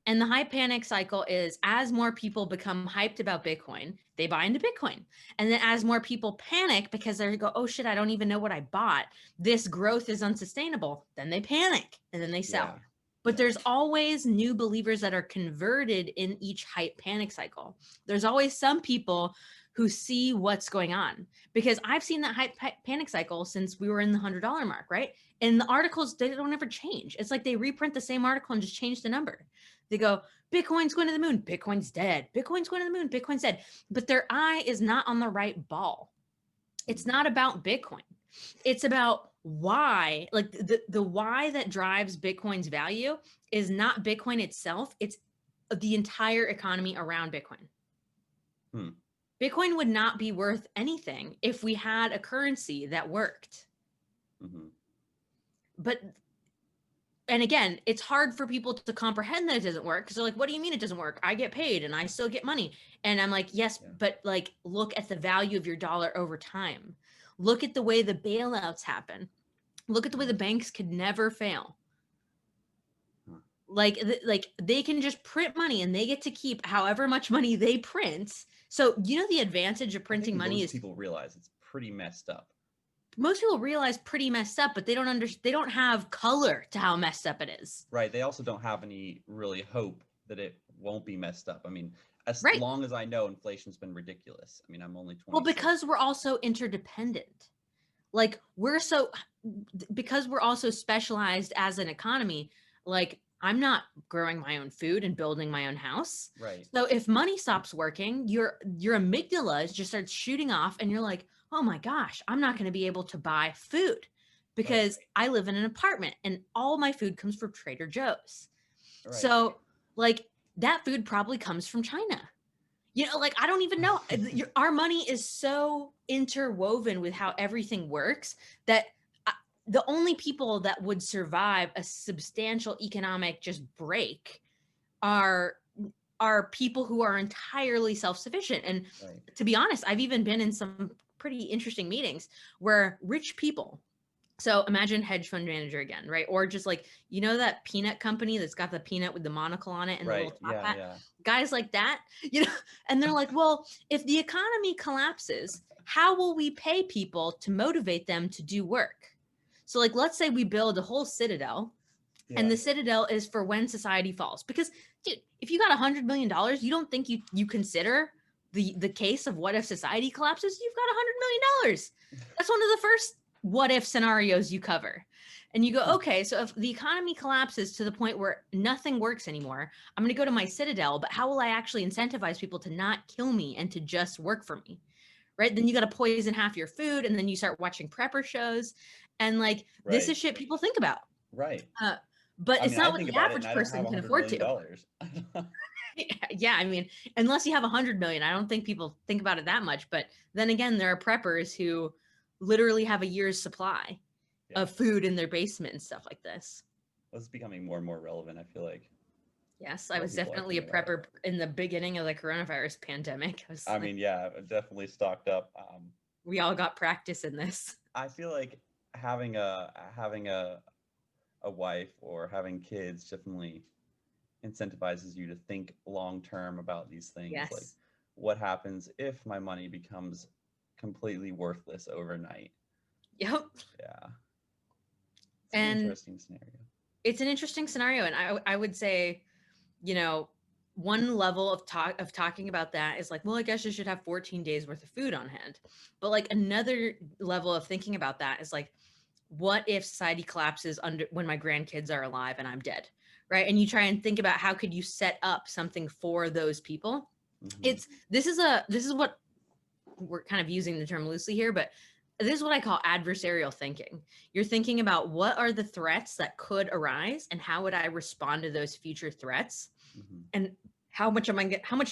S2: And the hype panic cycle is as more people become hyped about Bitcoin, they buy into Bitcoin. And then as more people panic because they go, oh shit, I don't even know what I bought. This growth is unsustainable. Then they panic and then they sell.
S1: Yeah.
S2: But
S1: Yeah.
S2: there's always new believers that are converted in each hype panic cycle. There's always some people who see what's going on, because I've seen that hype panic cycle since we were in the $100 mark, right? And the articles, they don't ever change. It's like they reprint the same article and just change the number. They go, Bitcoin's going to the moon, Bitcoin's dead, Bitcoin's going to the moon, Bitcoin's dead. But their eye is not on the right ball. It's not about Bitcoin. It's about why, like the why that drives Bitcoin's value is not Bitcoin itself. It's the entire economy around Bitcoin.
S1: Hmm.
S2: Bitcoin would not be worth anything if we had a currency that worked.
S1: Mm-hmm.
S2: But and again, it's hard for people to comprehend that it doesn't work, because they're like, what do you mean it doesn't work? I get paid and I still get money. And I'm like, yes,
S1: Yeah.
S2: but like, look at the value of your dollar over time. Look at the way the bailouts happen. Look at the way the banks could never fail.
S1: Huh.
S2: Like they can just print money and they get to keep however much money they print. So the advantage of
S1: I think
S2: printing money
S1: most
S2: is,
S1: people realize it's pretty messed up.
S2: most people realize pretty messed up, but they don't have color to how messed up it is.
S1: Right. They also don't have any really hope that it won't be messed up. I mean, as
S2: Right.
S1: long as I know, inflation's been ridiculous. I mean, I'm only 26.
S2: Well, because we're also interdependent. Like because we're also specialized as an economy, like I'm not growing my own food and building my own house.
S1: Right.
S2: So if money stops working, your amygdala just starts shooting off and you're like, oh my gosh, I'm not going to be able to buy food because I live in an apartment and all my food comes from Trader Joe's.
S1: Right.
S2: So like that food probably comes from China. You know, like I don't even know. Our money is so interwoven with how everything works that the only people that would survive a substantial economic just break are people who are entirely self-sufficient. And to be honest, I've even been in some pretty interesting meetings where rich people, so imagine hedge fund manager again, right? Or just like, you know, that peanut company that's got the peanut with the monocle on it and the little top hat? Guys like that, you know, and they're like, well, if the economy collapses, how will we pay people to motivate them to do work? So like, let's say we build a whole citadel and the citadel is for when society falls. Because dude, if you got $100 million, you don't think you consider the case of what if society collapses? You've got $100 million. That's one of the first what if scenarios you cover. And you go, okay, so if the economy collapses to the point where nothing works anymore, I'm going to go to my citadel, but how will I actually incentivize people to not kill me and to just work for me? Right? Then you got to poison half your food and then you start watching prepper shows. And like, this is shit people think about.
S1: Right.
S2: But it's not what the average person can afford to. Yeah, I mean, unless you have 100 million, I don't think people think about it that much. But then again, there are preppers who literally have a year's supply of food in their basement and stuff like this.
S1: This is becoming more and more relevant, I feel like.
S2: Yes, I was definitely a prepper in the beginning of the coronavirus pandemic.
S1: I mean, yeah, definitely stocked up.
S2: We all got practice in this.
S1: I feel like having a wife or having kids definitely incentivizes you to think long term about these things.
S2: Yes.
S1: Like, what happens if my money becomes completely worthless overnight?
S2: Yep.
S1: Yeah. It's
S2: an
S1: interesting scenario.
S2: It's an interesting scenario, and I would say, you know, one level of talking about that is like, well, I guess you should have 14 days worth of food on hand. But like another level of thinking about that is like, what if society collapses when my grandkids are alive and I'm dead? Right. And you try and think about how could you set up something for those people. Mm-hmm. This is what we're kind of using the term loosely here, but this is what I call adversarial thinking. You're thinking about what are the threats that could arise and how would I respond to those future threats? Mm-hmm. And how much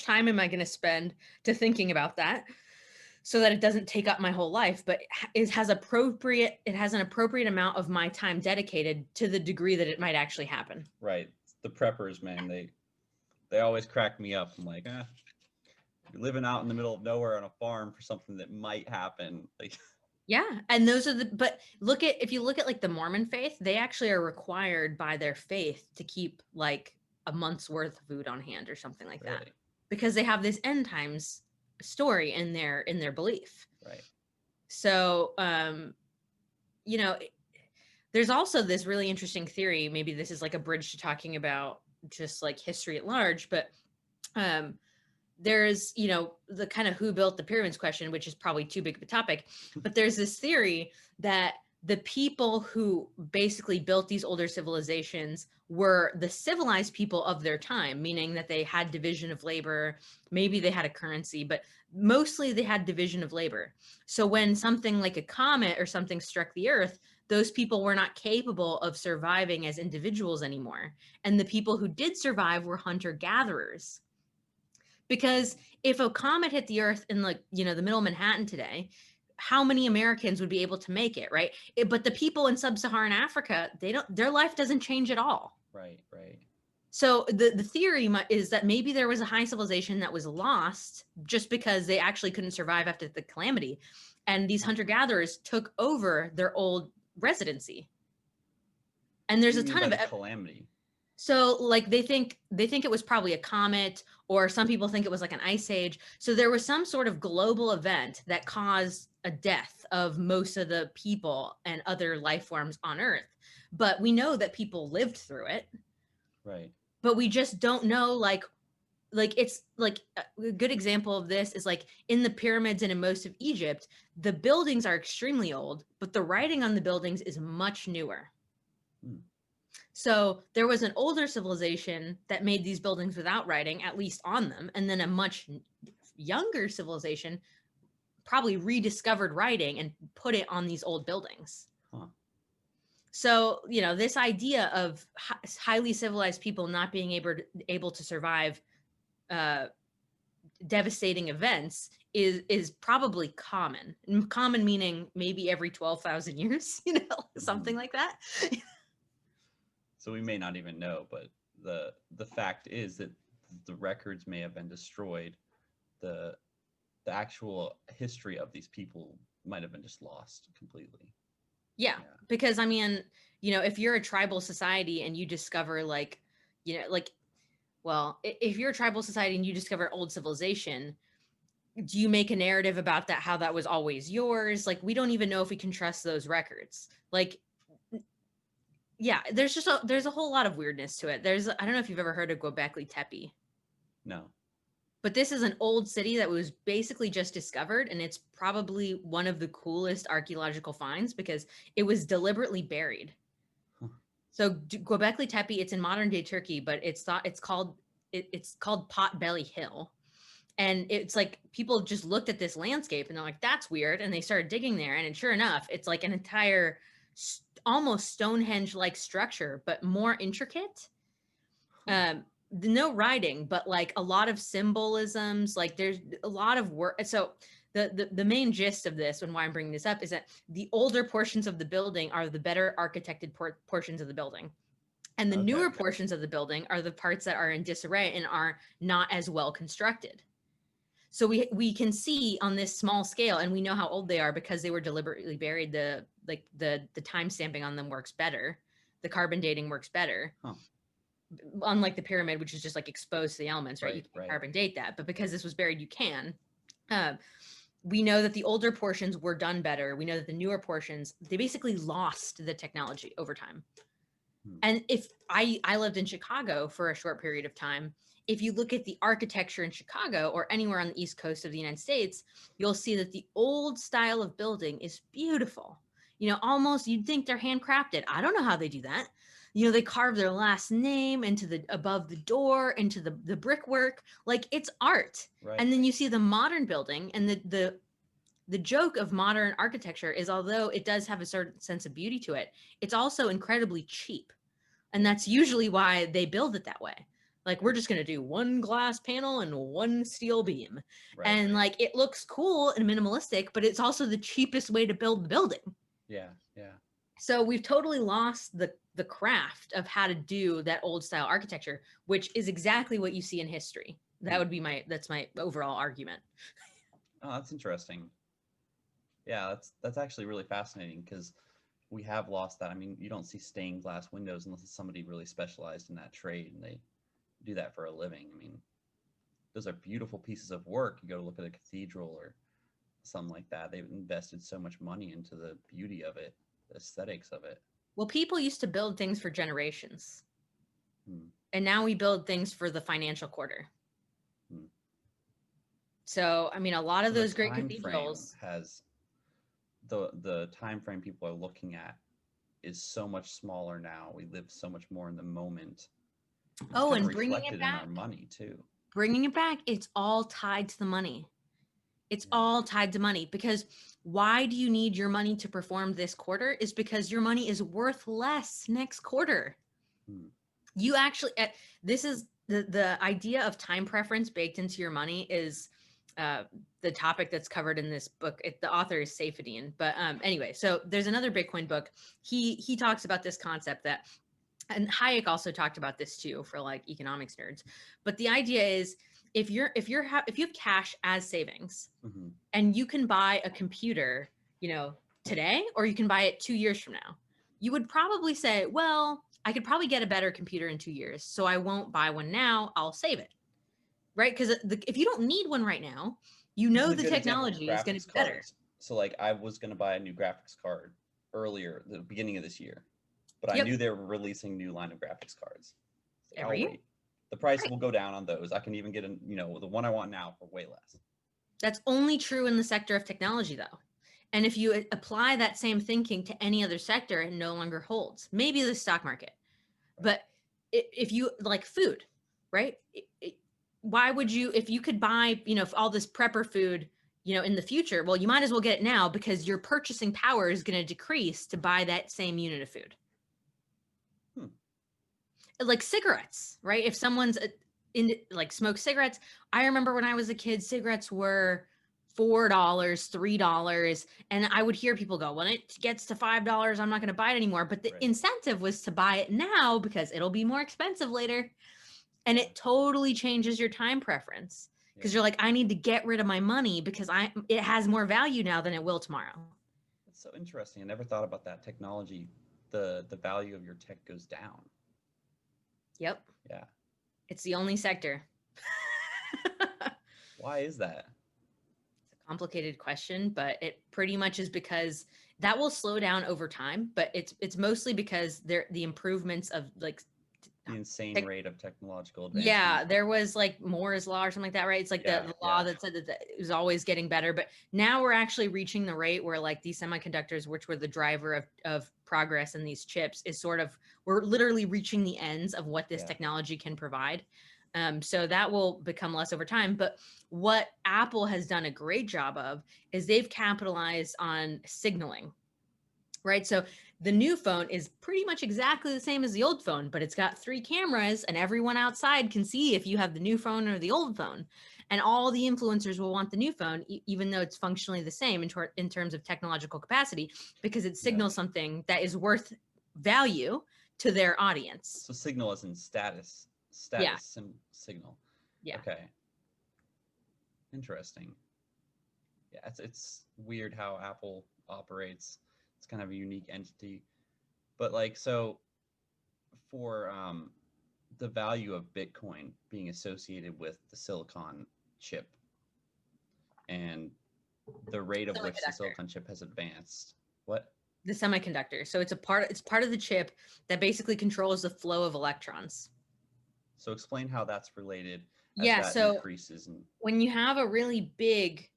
S2: time am I going to spend to thinking about that so that it doesn't take up my whole life, but it has an appropriate amount of my time dedicated to the degree that it might actually happen.
S1: Right. The preppers, man, they always crack me up. I'm like, you're living out in the middle of nowhere on a farm for something that might happen. Like,
S2: yeah. And but if you look at like the Mormon faith, they actually are required by their faith to keep like a month's worth of food on hand or something like that, because they have this end times story in their belief.
S1: Right.
S2: So, you know, there's also this really interesting theory. Maybe this is like a bridge to talking about just like history at large, but, there's, you know, the kind of who built the pyramids question, which is probably too big of a topic, but there's this theory that the people who basically built these older civilizations were the civilized people of their time, meaning that they had division of labor. Maybe they had a currency, but mostly they had division of labor. So when something like a comet or something struck the earth, those people were not capable of surviving as individuals anymore. And the people who did survive were hunter-gatherers. Because if a comet hit the earth in like, you know, the middle of Manhattan today, how many Americans would be able to make it, right? But the people in sub-Saharan Africa, their life doesn't change at all.
S1: Right.
S2: So the theory is that maybe there was a high civilization that was lost just because they actually couldn't survive after the calamity. And these hunter-gatherers took over their old residency. And there's a ton of
S1: calamity.
S2: So like they think it was probably a comet, or some people think it was like an ice age. So there was some sort of global event that caused a death of most of the people and other life forms on Earth. But we know that people lived through it.
S1: Right.
S2: But we just don't know, like it's like a good example of this is like in the pyramids and in most of Egypt, the buildings are extremely old, but the writing on the buildings is much newer. So there was an older civilization that made these buildings without writing, at least on them, and then a much younger civilization probably rediscovered writing and put it on these old buildings.
S1: Huh.
S2: So, this idea of highly civilized people not being able to survive devastating events is probably common. Common meaning maybe every 12,000 years, something like that.
S1: So we may not even know, but the fact is that the records may have been destroyed. The actual history of these people might have been just lost completely.
S2: Yeah, because if you're a tribal society and you discover if you're a tribal society and you discover old civilization, do you make a narrative about that, how that was always yours? Like, we don't even know if we can trust those records. Like, yeah, there's a whole lot of weirdness to it. I don't know if you've ever heard of Göbekli Tepe.
S1: No.
S2: But this is an old city that was basically just discovered, and it's probably one of the coolest archaeological finds because it was deliberately buried. Huh. So Göbekli Tepe, it's in modern day Turkey, but it's called Potbelly Hill. And it's like people just looked at this landscape and they're like, that's weird. And they started digging there. And sure enough, it's like an entire almost Stonehenge-like structure, but more intricate. No writing, but like a lot of symbolisms, like there's a lot of work. So the main gist of this and why I'm bringing this up is that the older portions of the building are the better architected portions of the building. And the newer portions of the building are the parts that are in disarray and are not as well constructed. So we can see on this small scale, and we know how old they are because they were deliberately buried. The time stamping on them works better. The carbon dating works better. Huh. Unlike the pyramid, which is just like exposed to the elements, right? You can't carbon date that, but because this was buried, you can. We know that the older portions were done better. We know that the newer portions, they basically lost the technology over time. And if I lived in Chicago for a short period of time, if you look at the architecture in Chicago or anywhere on the East Coast of the United States, you'll see that the old style of building is beautiful. Almost you'd think they're handcrafted. I don't know how they do that. They carve their last name into above the door, into the brickwork, like it's art. Right. And then you see the modern building, and the joke of modern architecture is, although it does have a certain sense of beauty to it, it's also incredibly cheap. And that's usually why they build it that way. Like, we're just going to do one glass panel and one steel beam. Right, and like, it looks cool and minimalistic, but it's also the cheapest way to build the building. Yeah. Yeah. So we've totally lost the craft of how to do that old style architecture, which is exactly what you see in history. That would be that's my overall argument.
S1: Oh, that's interesting. Yeah, that's actually really fascinating because we have lost that. I mean, you don't see stained glass windows unless it's somebody really specialized in that trade and they do that for a living. I mean, those are beautiful pieces of work. You go to look at a cathedral or something like that. They've invested so much money into the beauty of it, the aesthetics of it.
S2: Well, people used to build things for generations. And now we build things for the financial quarter. So, I mean, a lot of those great cathedrals
S1: has the time frame people are looking at is so much smaller now. We live so much more in the moment. It's
S2: and bringing it back,
S1: in our money too.
S2: Bringing it back, it's all tied to the money. It's all tied to money, because why do you need your money to perform this quarter? Is because your money is worth less next quarter. You actually, this is the idea of time preference baked into your money is the topic that's covered in this book. The author is Saifedean. But anyway, so there's another Bitcoin book. He talks about this concept that, and Hayek also talked about this too for like economics nerds. But the idea is, if you have cash as savings, and you can buy a computer, today, or you can buy it 2 years from now, you would probably say, well, I could probably get a better computer in 2 years, so I won't buy one now. I'll save it, right? Because if you don't need one right now, the technology is going to be better.
S1: So like, I was going to buy a new graphics card earlier, the beginning of this year, but I knew they were releasing new line of graphics cards.
S2: Every year?
S1: The price will go down on those. I can even get the one I want now for way less.
S2: That's only true in the sector of technology, though. And if you apply that same thinking to any other sector, it no longer holds. Maybe the stock market. But if you like food, right? Why would you, if you could buy, all this prepper food, in the future, well, you might as well get it now because your purchasing power is going to decrease to buy that same unit of food.
S1: Hmm.
S2: Like cigarettes, right? If someone's in like smokes cigarettes, I remember when I was a kid, cigarettes were $4, $3, and I would hear people go, when it gets to $5, I'm not going to buy it anymore. But the incentive was to buy it now because it'll be more expensive later. And it totally changes your time preference because you're like, I need to get rid of my money because it has more value now than it will tomorrow.
S1: That's so interesting. I never thought about that. Technology, the value of your tech goes down.
S2: Yep.
S1: Yeah.
S2: It's the only sector.
S1: Why is that?
S2: It's a complicated question, but it pretty much is because that will slow down over time, but it's mostly because the improvements of like
S1: the insane rate of technological advancement.
S2: Yeah, there was like Moore's law or something like that, right? It's like the law that said that it was always getting better, but now we're actually reaching the rate where like these semiconductors, which were the driver of progress in these chips, is sort of, we're literally reaching the ends of what this technology can provide. So that will become less over time. But what Apple has done a great job of is they've capitalized on signaling, right? So the new phone is pretty much exactly the same as the old phone, but it's got 3 cameras and everyone outside can see if you have the new phone or the old phone. And all the influencers will want the new phone, even though it's functionally the same in terms of technological capacity, because it signals something that is worth value to their audience.
S1: So signal as in status signal.
S2: Yeah.
S1: Okay. Interesting. Yeah, it's weird how Apple operates. It's kind of a unique entity. But like, so for the value of Bitcoin being associated with the silicon chip and the rate of which the silicon chip has advanced. What?
S2: The semiconductor. So it's part of the chip that basically controls the flow of electrons.
S1: So explain how that's related as that increases. And
S2: when you have a really big,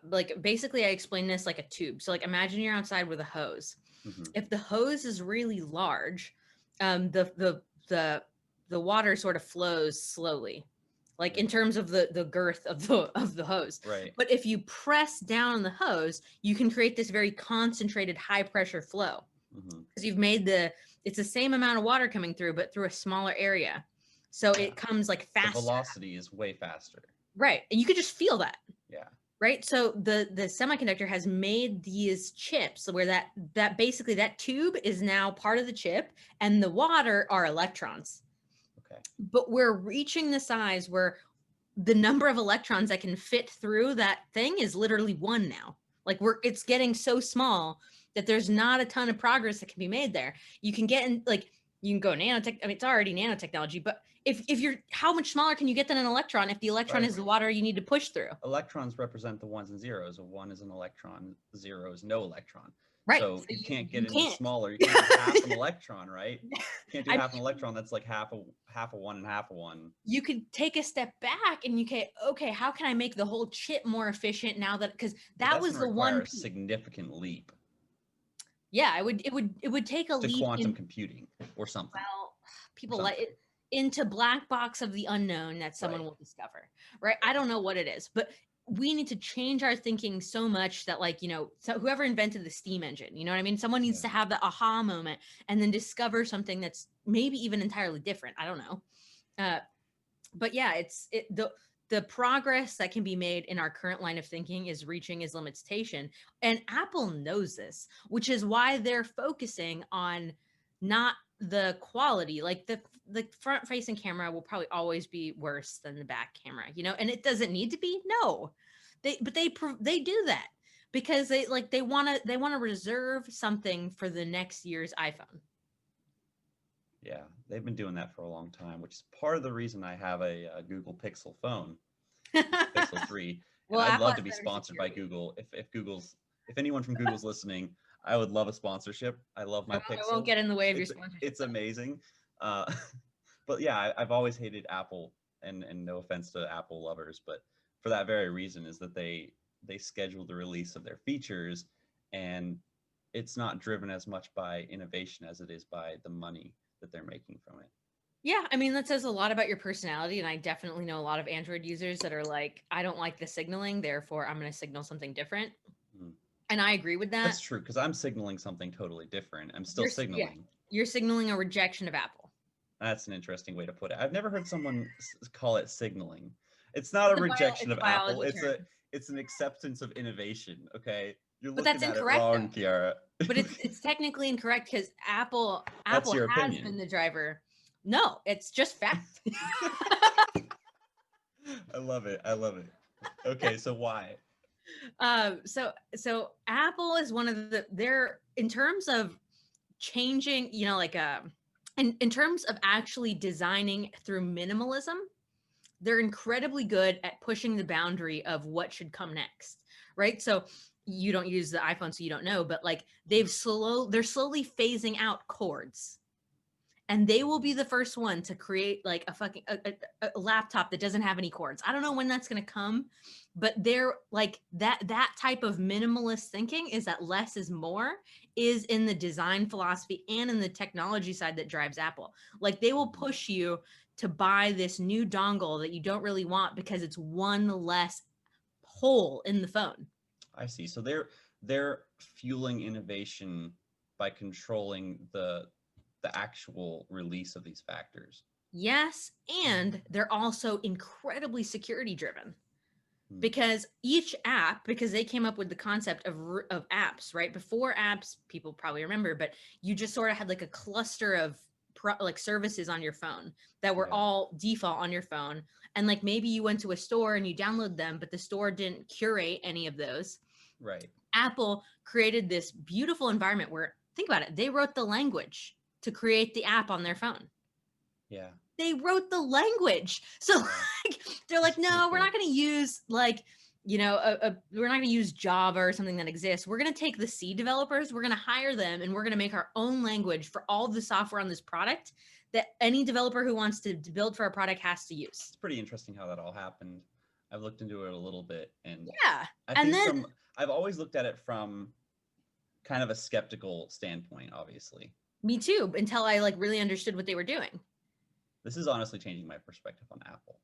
S2: like basically I explained this like a tube. So like imagine you're outside with a hose. Mm-hmm. If the hose is really large, the water sort of flows slowly, like in terms of the girth of the hose.
S1: Right.
S2: But if you press down on the hose, you can create this very concentrated high pressure flow because you've made it's the same amount of water coming through, but through a smaller area. So it comes like faster.
S1: The velocity is way faster.
S2: Right. And you could just feel that.
S1: Yeah.
S2: Right. So the semiconductor has made these chips where that basically that tube is now part of the chip and the water are electrons.
S1: Okay.
S2: But we're reaching the size where the number of electrons that can fit through that thing is literally 1 now. Like it's getting so small that there's not a ton of progress that can be made there. You can get in, like, you can go nanotech. I mean, it's already nanotechnology, but if you're, how much smaller can you get than an electron if the electron is the water you need to push through?
S1: Electrons represent the ones and zeros. A 1 is an electron, 0 is no electron.
S2: Right.
S1: So you can't get any smaller. You can't do half an electron, right? You can't do half an electron. That's like half a 1 and half a 1.
S2: You could take a step back and you can, okay, how can I make the whole chip more efficient now that, because that was the one
S1: significant leap.
S2: Yeah, it would take a leap
S1: to quantum computing or something.
S2: Well, people like it into black box of the unknown that someone will discover, right? I don't know what it is, but we need to change our thinking so much that, like, so whoever invented the steam engine, you know what I mean? Someone needs to have the aha moment and then discover something that's maybe even entirely different. I don't know. But yeah, the progress that can be made in our current line of thinking is reaching its limitation. And Apple knows this, which is why they're focusing on not the quality. Like the front facing camera will probably always be worse than the back camera, and it doesn't need to be. No, they do that because they want to reserve something for the next year's iPhone.
S1: Yeah, they've been doing that for a long time, which is part of the reason I have a Google Pixel phone, Pixel 3. Well, I'd love to be sponsored by Google. If anyone from Google's listening, I would love a sponsorship. I love my Pixel.
S2: I won't get in the way of your sponsorship.
S1: It's amazing. But yeah, I've always hated Apple, and no offense to Apple lovers, but for that very reason is that they schedule the release of their features, and it's not driven as much by innovation as it is by the money that they're making from it.
S2: Yeah, I mean, that says a lot about your personality. And I definitely know a lot of Android users that are like, I don't like the signaling, therefore I'm going to signal something different.
S1: Mm.
S2: And I agree with that.
S1: That's true, because I'm signaling something totally different. I'm still signaling.
S2: You're signaling a rejection of Apple.
S1: That's an interesting way to put it. I've never heard someone call it signaling. It's not a rejection of Apple. It's an acceptance of innovation. Okay, you're looking at it wrong, Kiara.
S2: But it's technically incorrect because Apple
S1: That's your
S2: has
S1: opinion.
S2: been the driver. No, it's just fact.
S1: I love it. I love it. Okay, so why?
S2: So Apple is one of they're in terms of changing, you know, like in terms of actually designing through minimalism, they're incredibly good at pushing the boundary of what should come next, right? So you don't use the iPhone, so you don't know, but like they're slowly phasing out cords. And they will be the first one to create like a laptop that doesn't have any cords. I don't know when that's going to come, but they're like that type of minimalist thinking is that less is more is in the design philosophy and in the technology side that drives Apple. Like they will push you to buy this new dongle that you don't really want because it's one less hole in the phone.
S1: I see. So they're fueling innovation by controlling the actual release of these factors.
S2: Yes, and they're also incredibly security driven. Because each app, because they came up with the concept of apps, right? Before apps, people probably remember, but you just sort of had like a cluster of like services on your phone that were all default on your phone. And like maybe you went to a store and you download them, but the store didn't curate any of those.
S1: Right.
S2: Apple created this beautiful environment where, think about it, they wrote the language to create the app on their phone.
S1: Yeah.
S2: They wrote the language. So like, they're like, no, we're not going to use like, you know, we're not going to use Java or something that exists. We're going to take the C developers, we're going to hire them, and we're going to make our own language for all the software on this product that any developer who wants to build for a product has to use.
S1: It's pretty interesting how that all happened. I've looked into it a little bit, and I've always looked at it from kind of a skeptical standpoint, obviously.
S2: Me too, until I like really understood what they were doing.
S1: This is honestly changing my perspective on Apple.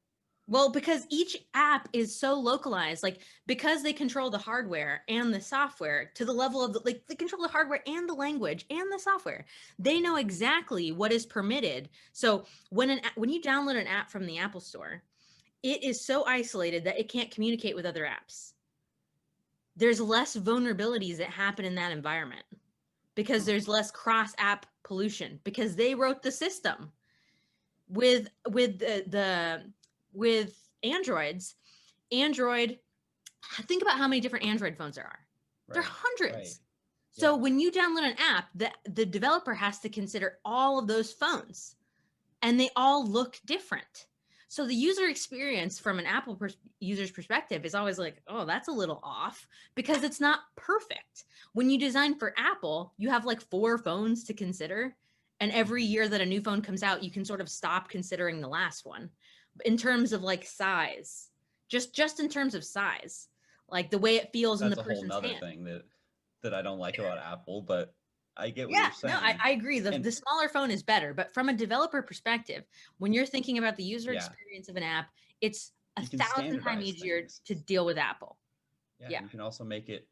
S2: Well, because each app is so localized, like because they control the hardware and the software to the level of like they control the hardware and the language and the software. They know exactly what is permitted. So when you download an app from the Apple Store, it is so isolated that it can't communicate with other apps. There's less vulnerabilities that happen in that environment because there's less cross-app pollution because they wrote the system. With Androids, think about how many different Android phones there are. Right, there are hundreds. Right. So when you download an app, the developer has to consider all of those phones, and they all look different. So the user experience from an Apple user's perspective is always like, oh, that's a little off because it's not perfect. When you design for Apple, you have like 4 phones to consider. And every year that a new phone comes out, you can sort of stop considering the last one in terms of like size, just in terms of size, like the way it feels in the person's hand.
S1: That's a whole nother thing that I don't like about Apple, but I get what you're saying.
S2: No, I agree. The smaller phone is better, but from a developer perspective, when you're thinking about the user experience of an app, it's 1,000 times easier to deal with Apple.
S1: Yeah, you can also make it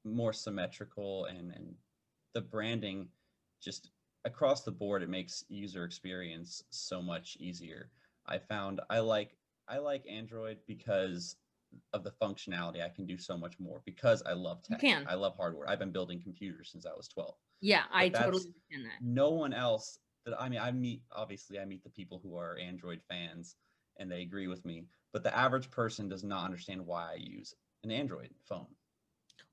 S1: more symmetrical and the branding just across the board, it makes user experience so much easier. I found I like Android because of the functionality. I can do so much more because I love tech. I love hardware. I've been building computers since I was 12.
S2: Yeah, I totally understand that.
S1: No one else that I meet the people who are Android fans and they agree with me, but the average person does not understand why I use an Android phone.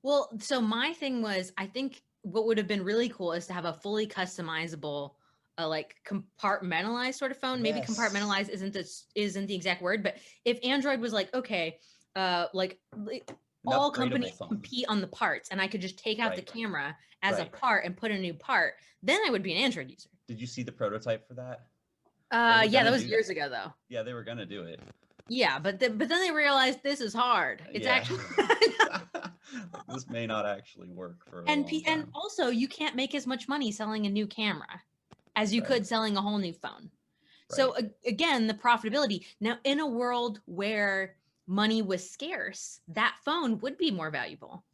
S2: Well, so my thing was, I think what would have been really cool is to have a fully customizable, like compartmentalized sort of phone. Maybe compartmentalized isn't the exact word, but if Android was like, okay, like all companies compete on the parts, and I could just take out the camera as a part and put a new part, then I would be an Android user.
S1: Did you see the prototype for that?
S2: Yeah, that was years ago, though.
S1: Yeah, they were gonna do it.
S2: Yeah, but then they realized this is hard. It's actually
S1: this may not actually work for a long time.
S2: And also you can't make as much money selling a new camera as you
S1: Right.
S2: could selling a whole new phone. So again, the profitability. Now, in a world where money was scarce, that phone would be more valuable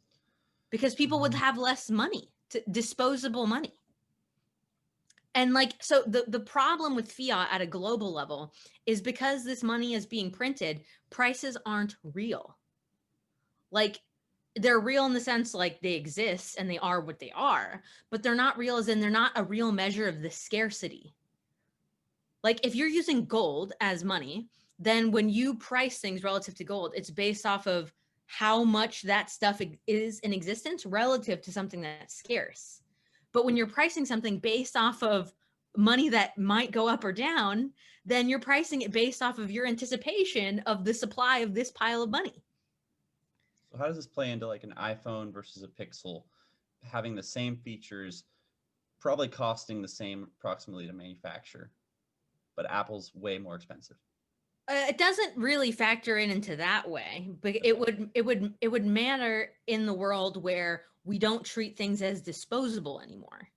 S2: because people would have less money, disposable money. And like, so the problem with fiat at a global level is because this money is being printed, prices aren't real. Like, they're real in the sense like they exist and they are what they are, but they're not real as in they're not a real measure of the scarcity. Like, if you're using gold as money, then when you price things relative to gold, it's based off of how much that stuff is in existence relative to something that's scarce. But when you're pricing something based off of money that might go up or down, then you're pricing it based off of your anticipation of the supply of this pile of money.
S1: So how does this play into like an iPhone versus a Pixel, having the same features, probably costing the same approximately to manufacture, but Apple's way more expensive?
S2: It doesn't really factor into that way, but it would matter in the world where we don't treat things as disposable anymore.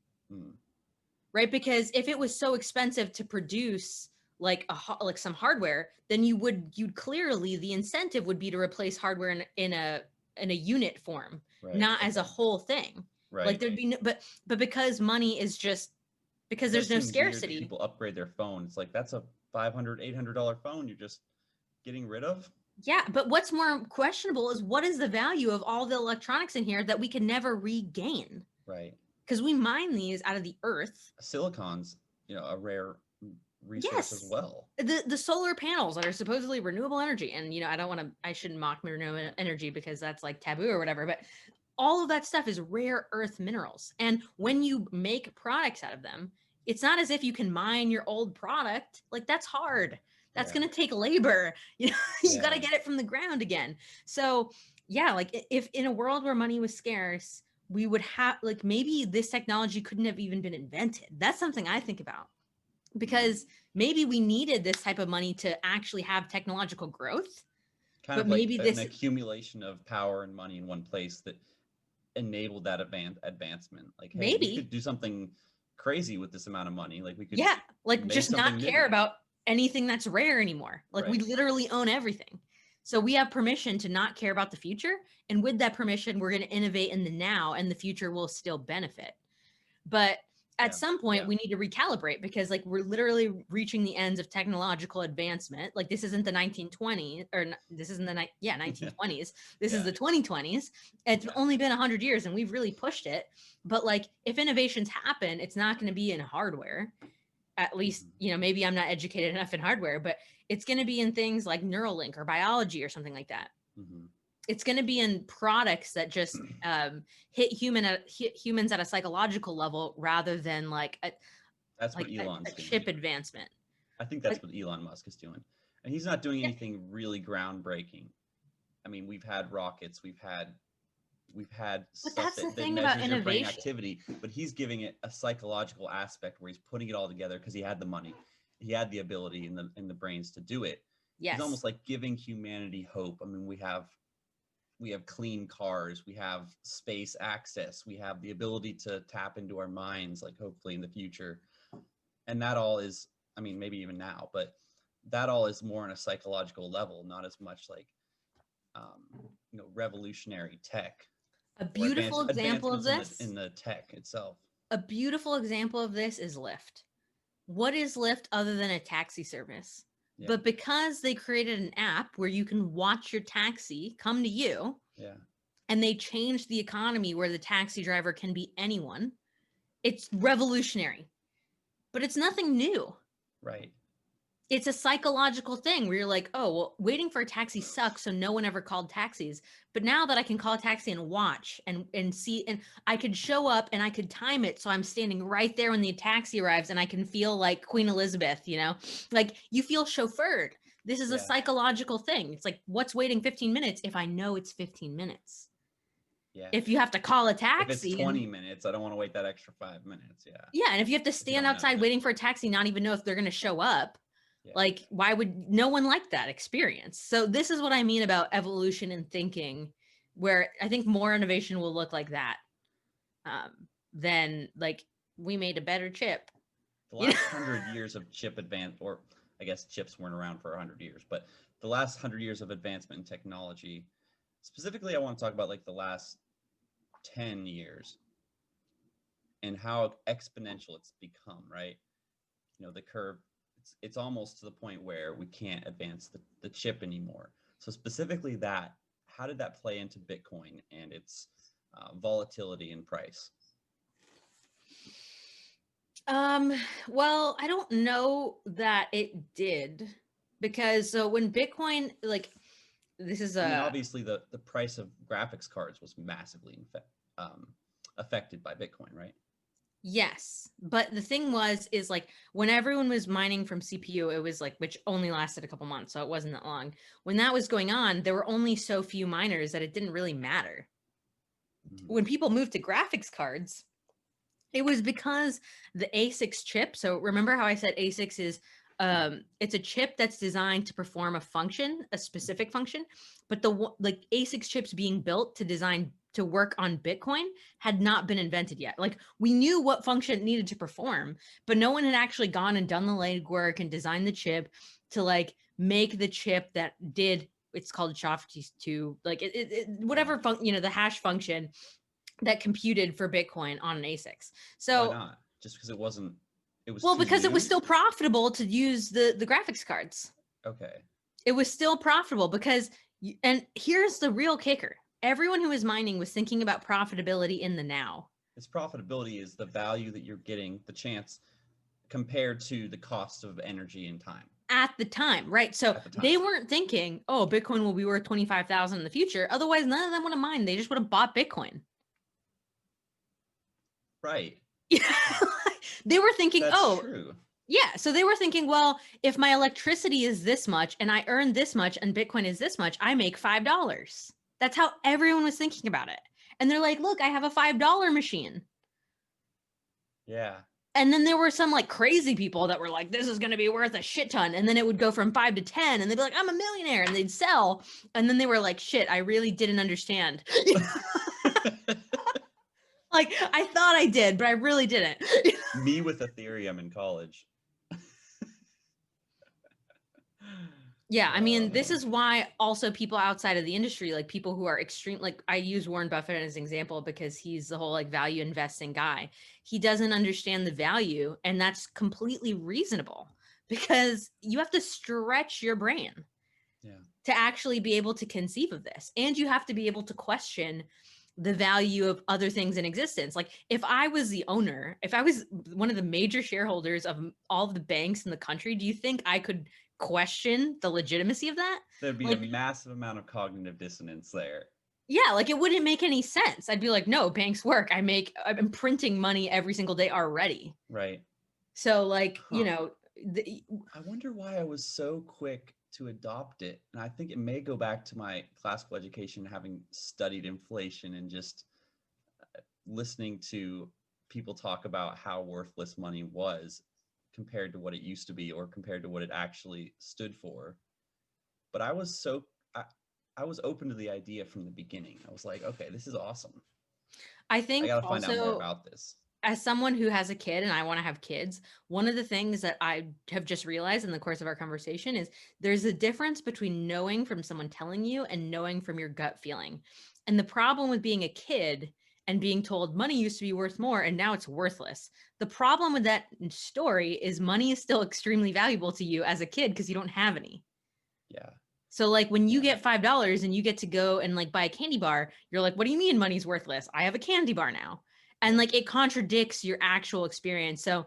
S2: Right? Because if it was so expensive to produce like some hardware, then you'd clearly, the incentive would be to replace hardware in a unit form, not as a whole thing. Like there'd be but because money is just because there's no scarcity.
S1: People upgrade their phone. It's like, that's a $500-$800 phone you're just getting rid of.
S2: Yeah, but what's more questionable is what is the value of all the electronics in here that we can never regain?
S1: Right.
S2: Because we mine these out of the earth.
S1: Silicon's, a rare resource as well.
S2: The solar panels that are supposedly renewable energy, and I shouldn't mock renewable energy because that's like taboo or whatever, but all of that stuff is rare earth minerals. And when you make products out of them, it's not as if you can mine your old product. Like, that's hard. That's going to take labor. You got to get it from the ground again. So yeah, like if in a world where money was scarce, we would have, like, maybe this technology couldn't have even been invented. That's something I think about, because maybe we needed this type of money to actually have technological growth.
S1: Kind of like an accumulation of power and money in one place that enabled that advancement. Like, hey,
S2: maybe
S1: we could do something crazy with this amount of money. Like, we could
S2: just not care about anything that's rare anymore. Like, we literally own everything. So we have permission to not care about the future. And with that permission, we're going to innovate in the now, and the future will still benefit. But at some point, we need to recalibrate, because like we're literally reaching the ends of technological advancement. Like, this isn't the 1920s, or this isn't the 1920s. This is the 2020s. It's only been 100 years and we've really pushed it. But like, if innovations happen, it's not going to be in hardware. At least, maybe I'm not educated enough in hardware, but it's going to be in things like Neuralink or biology or something like that. It's going to be in products that just hit humans at a psychological level, rather than like
S1: that's what Elon's
S2: doing. Chip advancement.
S1: I think that's what Elon Musk is doing. And he's not doing anything really groundbreaking. I mean, we've had rockets, we've had stuff that measures your brain activity, but he's giving it a psychological aspect where he's putting it all together because he had the money, he had the ability and the brains to do it. He's almost like giving humanity hope. I mean, we have clean cars, we have space access, we have the ability to tap into our minds, like hopefully in the future. And that all is, I mean, maybe even now, but that all is more on a psychological level, not as much like, revolutionary tech.
S2: A beautiful example of this
S1: in the tech itself.
S2: A beautiful example of this is Lyft. What is Lyft other than a taxi service? But because they created an app where you can watch your taxi come to you, and they changed the economy where the taxi driver can be anyone, it's revolutionary. But it's nothing new.
S1: Right.
S2: It's a psychological thing where you're like, oh, well, waiting for a taxi sucks, so no one ever called taxis. But now that I can call a taxi and watch and see, and I could show up and I could time it so I'm standing right there when the taxi arrives, and I can feel like Queen Elizabeth, like you feel chauffeured. This is a psychological thing. It's like, what's waiting 15 minutes if I know it's 15 minutes? Yeah. If you have to call a taxi,
S1: if it's 20 minutes, I don't want to wait that extra 5 minutes.
S2: Yeah. And if you have to stand outside waiting for a taxi, not even know if they're going to show up. Like, why would no one like that experience? So this is what I mean about evolution and thinking, where I think more innovation will look like that, than like, we made a better chip.
S1: the last 100 years of chip advance, or I guess chips weren't around for 100 years, but the last 100 years of advancement in technology, specifically, I want to talk about like the last 10 years and how exponential it's become, right? The curve, it's almost to the point where we can't advance the chip anymore. So specifically that, how did that play into Bitcoin and its volatility in price?
S2: Well, I don't know that it did, because so when Bitcoin, like, this is
S1: I mean,
S2: a,
S1: obviously the price of graphics cards was massively affected by Bitcoin, right?
S2: yes, but the thing is like when everyone was mining from CPU, it was like, which only lasted a couple months, so it wasn't that long. When that was going on, there were only so few miners that it didn't really matter. When people moved to graphics cards, it was because the A6 chip. So remember how I said A6 is it's a chip that's designed to perform a function, a specific function, but the like A6 chips being built to design to work on Bitcoin had not been invented yet. Like we knew what function it needed to perform, but no one had actually gone and done the legwork and designed the chip to like make the chip that did, it's called SHA-2, like whatever the hash function that computed for Bitcoin on an A6.
S1: Why
S2: So,
S1: not? Just because it wasn't, it was
S2: well,
S1: too
S2: because it was
S1: new?
S2: still profitable to use the graphics cards.
S1: Okay.
S2: It was still profitable because, and here's the real kicker. Everyone who was mining was thinking about profitability in the now.
S1: Its profitability is the value that you're getting, the chance compared to the cost of energy and time
S2: At the time, right? So
S1: at the time.
S2: they weren't thinking, oh, Bitcoin will be worth 25,000 in the future. Otherwise, none of them would have mined. They just would have bought Bitcoin.
S1: Right.
S2: They were thinking,
S1: That's
S2: oh,
S1: true.
S2: yeah. So they were thinking, well, if my electricity is this much and I earn this much and Bitcoin is this much, I make $5. That's how everyone was thinking about it. And they're like, look, I have a $5 machine.
S1: Yeah.
S2: And then there were some like crazy people that were like, this is going to be worth a shit ton. And then it would go from 5 to 10 and they'd be like, I'm a millionaire. And they'd sell. And then they were like, shit, I really didn't understand. Like, I thought I did, but I really didn't.
S1: Me with Ethereum in college.
S2: Yeah, I mean, this is why also people outside of the industry, like people who are extreme, like I use Warren Buffett as an example because he's the whole like value investing guy. He doesn't understand the value, and that's completely reasonable because you have to stretch your brain to actually be able to conceive of this. And you have to be able to question the value of other things in existence. Like if I was the owner, if I was one of the major shareholders of all of the banks in the country, do you think I could question the legitimacy of that?
S1: There'd be
S2: like,
S1: a massive amount of cognitive dissonance there.
S2: Yeah, like it wouldn't make any sense. I'd be like, no, banks work. I'm printing money every single day already.
S1: Right.
S2: So like,
S1: I wonder why I was so quick to adopt it. And I think it may go back to my classical education, having studied inflation and just listening to people talk about how worthless money was compared to what it used to be or compared to what it actually stood for. But I was open to the idea from the beginning. I was like, okay, this is awesome.
S2: I think
S1: I got to find out more
S2: also,
S1: about this.
S2: as someone who has a kid and I want to have kids, one of the things that I have just realized in the course of our conversation is there's a difference between knowing from someone telling you and knowing from your gut feeling. And the problem with being a kid and being told money used to be worth more and now it's worthless. The problem with that story is money is still extremely valuable to you as a kid because you don't have any.
S1: Yeah.
S2: So like when you get $5 and you get to go and like buy a candy bar, you're like, what do you mean money's worthless? I have a candy bar now. And like it contradicts your actual experience. So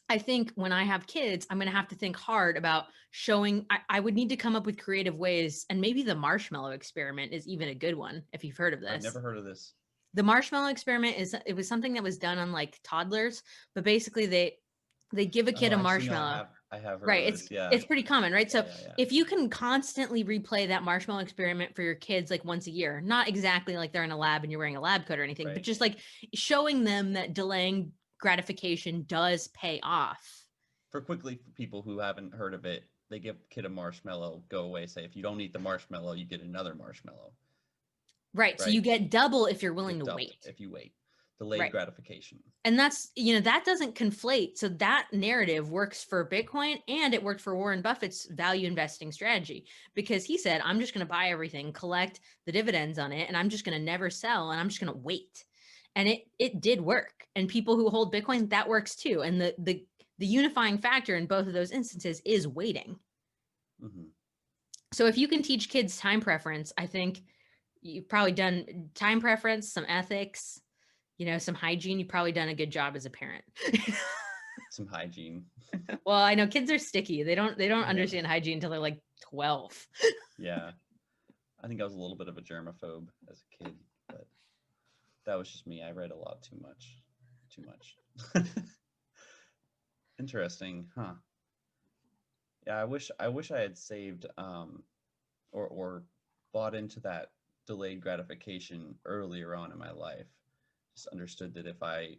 S2: I think when I have kids, I'm going to have to think hard about showing, I would need to come up with creative ways. And maybe the Marshmallow Experiment is even a good one, if you've heard of this.
S1: I've never heard of this.
S2: The Marshmallow Experiment it was something that was done on like toddlers, but basically they give a kid a marshmallow.
S1: I have heard
S2: right.
S1: of this. Yeah.
S2: It's pretty common, right?
S1: Yeah,
S2: So if you can constantly replay that Marshmallow Experiment for your kids like once a year, not exactly like they're in a lab and you're wearing a lab coat or anything, but just like showing them that delaying gratification does pay off.
S1: For people who haven't heard of it, they give a kid a marshmallow, go away, say, if you don't eat the marshmallow, you get another marshmallow.
S2: Right. So you get double if you're willing to wait.
S1: If you wait. delayed
S2: Right.
S1: gratification.
S2: And that's, that doesn't conflate. So that narrative works for Bitcoin, and it worked for Warren Buffett's value investing strategy, because he said, I'm just going to buy everything, collect the dividends on it, and I'm just going to never sell, and I'm just going to wait. And it did work. And people who hold Bitcoin, that works too. And the unifying factor in both of those instances is waiting.
S1: Mm-hmm.
S2: So if you can teach kids time preference, I think you've probably done time preference, some ethics, some hygiene. You've probably done a good job as a parent.
S1: Some hygiene.
S2: Well, I know kids are sticky. They don't
S1: Yeah.
S2: understand hygiene until they're like 12.
S1: Yeah. I think I was a little bit of a germaphobe as a kid, but that was just me. I read a lot too much. Interesting, huh? Yeah, I wish I had saved or bought into that delayed gratification earlier on in my life. Just understood that if I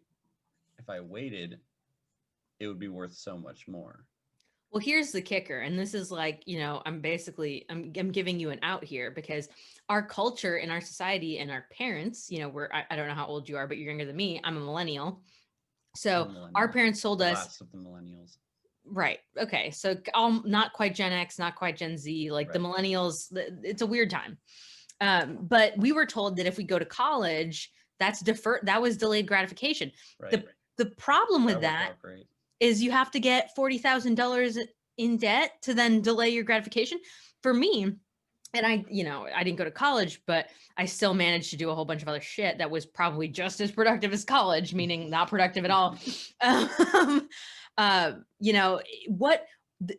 S1: waited, it would be worth so much more.
S2: Well, here's the kicker. And this is like, I'm giving you an out here, because our culture and our society and our parents, I don't know how old you are, but you're younger than me. I'm a millennial. So our parents told
S1: the
S2: us,
S1: last of the millennials.
S2: Right. Okay. So not quite Gen X, not quite Gen Z, like the millennials, it's a weird time. But we were told that if we go to college, that was delayed gratification.
S1: Right.
S2: The problem with that is you have to get $40,000 in debt to then delay your gratification. For me, and I didn't go to college, but I still managed to do a whole bunch of other shit that was probably just as productive as college, meaning not productive at all.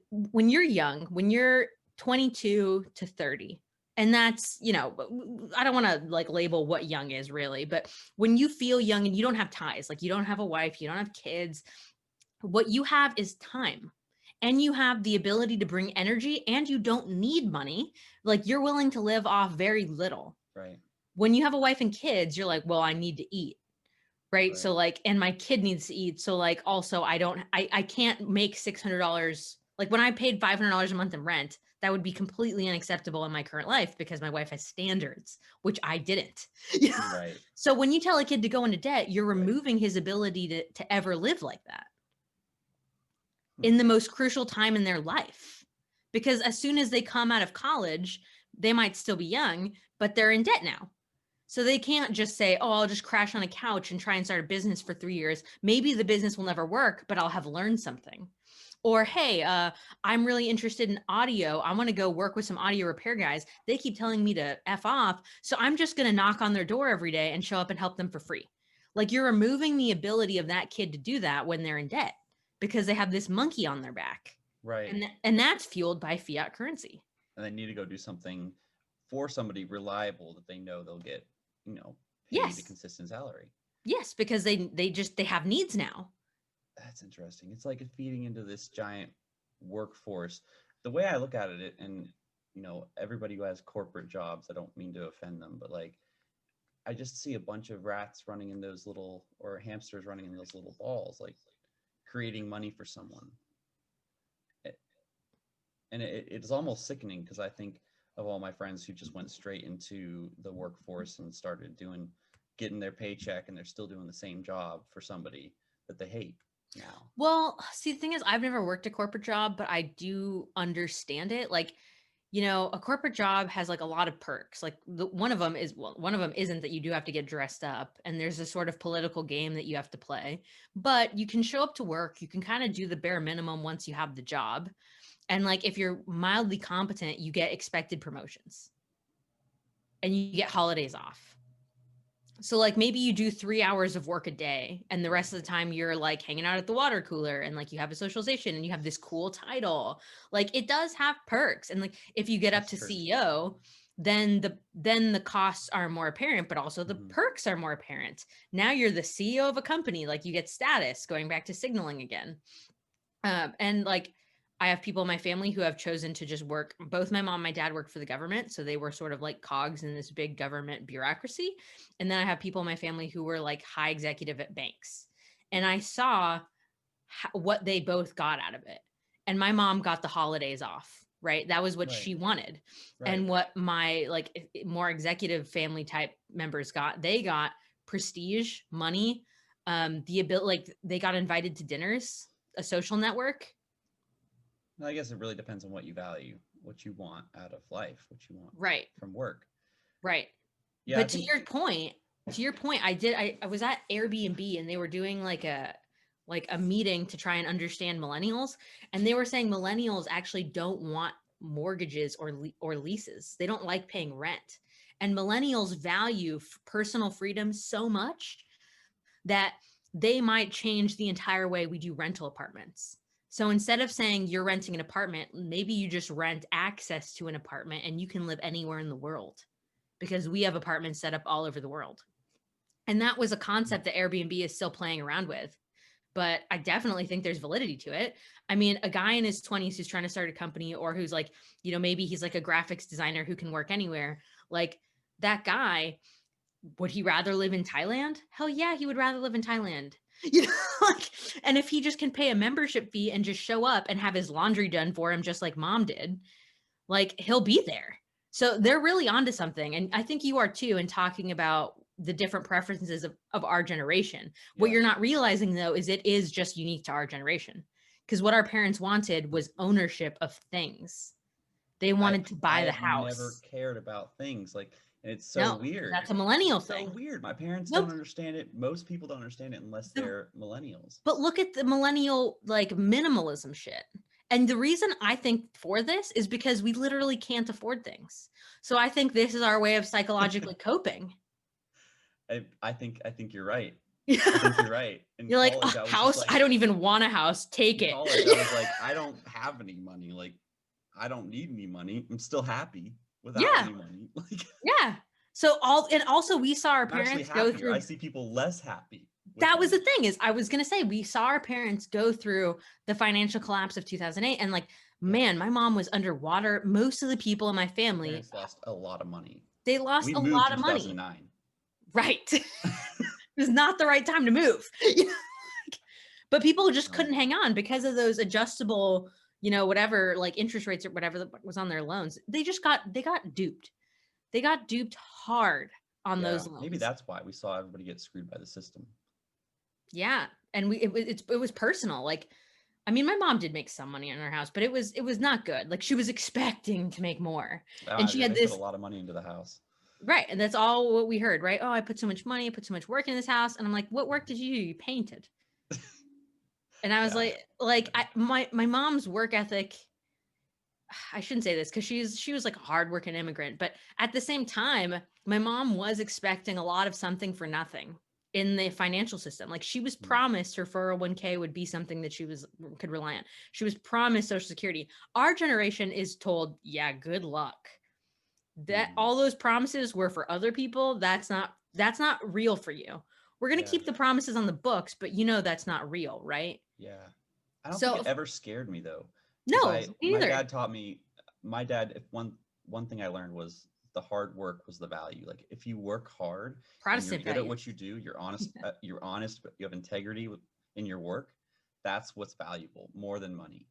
S2: When you're young, when you're 22 to 30, and that's, I don't want to like label what young is really, but when you feel young and you don't have ties, like you don't have a wife, you don't have kids, what you have is time. And you have the ability to bring energy, and you don't need money. Like you're willing to live off very little.
S1: Right.
S2: When you have a wife and kids, you're like, well, I need to eat. Right. So like, and my kid needs to eat. So like, also I can't make $600. Like when I paid $500 a month in rent, that would be completely unacceptable in my current life, because my wife has standards, which I didn't.
S1: Right.
S2: So when you tell a kid to go into debt, you're removing his ability to ever live like that in the most crucial time in their life. Because as soon as they come out of college, they might still be young, but they're in debt now. So they can't just say, oh, I'll just crash on a couch and try and start a business for 3 years. Maybe the business will never work, but I'll have learned something. Or, hey, I'm really interested in audio. I want to go work with some audio repair guys. They keep telling me to F off. So I'm just going to knock on their door every day and show up and help them for free. Like you're removing the ability of that kid to do that when they're in debt, because they have this monkey on their back.
S1: Right.
S2: And that's fueled by fiat currency.
S1: And they need to go do something for somebody reliable that they know they'll get, paid a consistent salary.
S2: Yes, because they have needs now.
S1: That's interesting. It's like feeding into this giant workforce. The way I look at it, and everybody who has corporate jobs, I don't mean to offend them, but like I just see a bunch of rats running in those little, or hamsters running in those little balls, like creating money for someone. And it's almost sickening, because I think of all my friends who just went straight into the workforce and started getting their paycheck, and they're still doing the same job for somebody that they hate now.
S2: Well, see, the thing is, I've never worked a corporate job, but I do understand it. Like, a corporate job has like a lot of perks. Like one of them isn't that you do have to get dressed up, and there's a sort of political game that you have to play, but you can show up to work. You can kind of do the bare minimum once you have the job. And like, if you're mildly competent, you get expected promotions and you get holidays off. So like maybe you do 3 hours of work a day, and the rest of the time you're like hanging out at the water cooler, and like you have a socialization and you have this cool title. Like it does have perks. And like if you get up to CEO, then the costs are more apparent, but also the perks are more apparent. Now you're the CEO of a company, like you get status, going back to signaling again. And like I have people in my family who have chosen to just work. Both my mom and my dad worked for the government. So they were sort of like cogs in this big government bureaucracy. And then I have people in my family who were like high executive at banks. And I saw what they both got out of it. And my mom got the holidays off, right? That was what she wanted. Right. And what my like more executive family type members got, they got prestige, money, the ability, like they got invited to dinners, a social network.
S1: I guess it really depends on what you value, what you want out of life, what you want
S2: Right.
S1: from work.
S2: Right.
S1: Yeah, I
S2: But
S1: think
S2: to your point, I was at Airbnb and they were doing like a meeting to try and understand millennials, and they were saying millennials actually don't want mortgages or leases. They don't like paying rent. And millennials value personal freedom so much that they might change the entire way we do rental apartments. So instead of saying you're renting an apartment, maybe you just rent access to an apartment and you can live anywhere in the world, because we have apartments set up all over the world. And that was a concept that Airbnb is still playing around with. But I definitely think there's validity to it. I mean, a guy in his 20s who's trying to start a company, or who's like, maybe he's like a graphics designer who can work anywhere. Like that guy, would he rather live in Thailand? Hell yeah, he would rather live in Thailand. Like, and if he just can pay a membership fee and just show up and have his laundry done for him, just like mom did, like he'll be there. So they're really onto something. And I think you are too, in talking about the different preferences of our generation. What
S1: yeah.
S2: you're not realizing though is it is just unique to our generation. Because what our parents wanted was ownership of things. They wanted to
S1: I
S2: buy the
S1: have never
S2: house.
S1: cared about things like, and it's so
S2: No,
S1: weird.
S2: that's a millennial
S1: It's so
S2: thing.
S1: weird. My parents don't
S2: Nope.
S1: understand it. Most people don't understand it unless they're millennials.
S2: But look at the millennial like minimalism shit. And the reason I think for this is because we literally can't afford things. So I think this is our way of psychologically coping.
S1: I think you're right.
S2: You're
S1: I think you're right. In
S2: like, a
S1: college, I was just
S2: house?
S1: like,
S2: I don't even want a house. Take
S1: in
S2: it.
S1: college, I was like, I don't have any money. Like, I don't need any money. I'm still happy without
S2: Yeah.
S1: any money. Like,
S2: Yeah. So and also we saw our
S1: I'm actually
S2: parents go
S1: happier. I
S2: through.
S1: see people less happy with
S2: That was the
S1: money.
S2: thing, is I was going to say, we saw our parents go through the financial collapse of 2008, and like,
S1: Yeah.
S2: man, my mom was underwater. Most of the people in my
S1: My
S2: family,
S1: parents lost a lot of money.
S2: they lost
S1: We
S2: a
S1: moved
S2: lot
S1: in
S2: of money.
S1: 2009.
S2: Right. It was not the right time to move. But people just
S1: No.
S2: couldn't hang on because of those adjustable, whatever, like interest rates or whatever that was on their loans. They got duped. They got duped hard on
S1: Yeah,
S2: those
S1: maybe
S2: loans.
S1: that's why we saw everybody get screwed by the system.
S2: Yeah. And it was personal. Like, I mean, my mom did make some money in her house, but it was not good. Like, she was expecting to make more. And she had
S1: They put a
S2: this,
S1: lot of money into the house.
S2: right. And that's all what we heard, right? Oh, I put so much money, I put so much work in this house. And I'm like, what work did you do? You painted. And I was
S1: Yeah,
S2: my mom's work ethic, I shouldn't say this because she was like a hardworking immigrant, but at the same time, my mom was expecting a lot of something for nothing in the financial system. Like, she was promised her 401k would be something that she could rely on. She was promised Social Security. Our generation is told, yeah, good luck. That all those promises were for other people. That's not real for you. We're gonna
S1: yeah,
S2: keep the promises on the books, but that's not real, right?
S1: yeah. I don't think
S2: So
S1: it ever scared me though, because
S2: no,
S1: my
S2: either.
S1: dad taught me. My dad, if one thing I learned was the hard work was the value. Like if you work hard and you're
S2: Protestant
S1: good at
S2: value.
S1: what you do, you're honest, but you have integrity in your work. That's what's valuable more than money.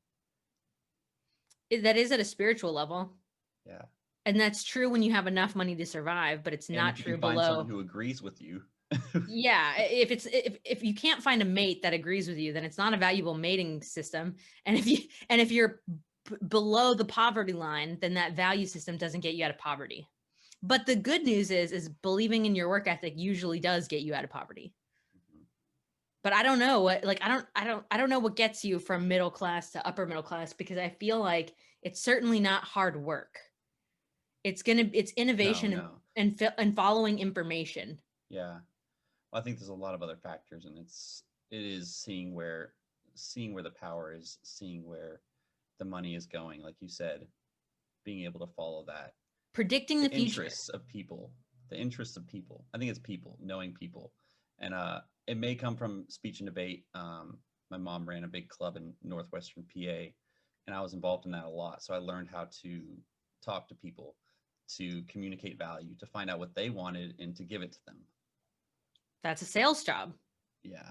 S2: That is at a spiritual level.
S1: Yeah.
S2: And that's true when you have enough money to survive, but it's
S1: And
S2: not
S1: if you can
S2: true
S1: find someone
S2: below.
S1: who agrees with you,
S2: Yeah, if you can't find a mate that agrees with you, then it's not a valuable mating system. And if you're below the poverty line, then that value system doesn't get you out of poverty. But the good news is believing in your work ethic usually does get you out of poverty. But I don't know what, like, I don't know what gets you from middle class to upper middle class, because I feel like it's certainly not hard work. It's
S1: no,
S2: innovation
S1: no.
S2: and following information.
S1: Yeah. Well, I think there's a lot of other factors, and it is seeing where the power is, seeing where the money is going, like you said, being able to follow that.
S2: Predicting the
S1: The
S2: future.
S1: interests of people. The interests of people. I think it's people, knowing people. And it may come from speech and debate. My mom ran a big club in northwestern PA, and I was involved in that a lot. So I learned how to talk to people, to communicate value, to find out what they wanted and to give it to them.
S2: That's a sales job.
S1: Yeah.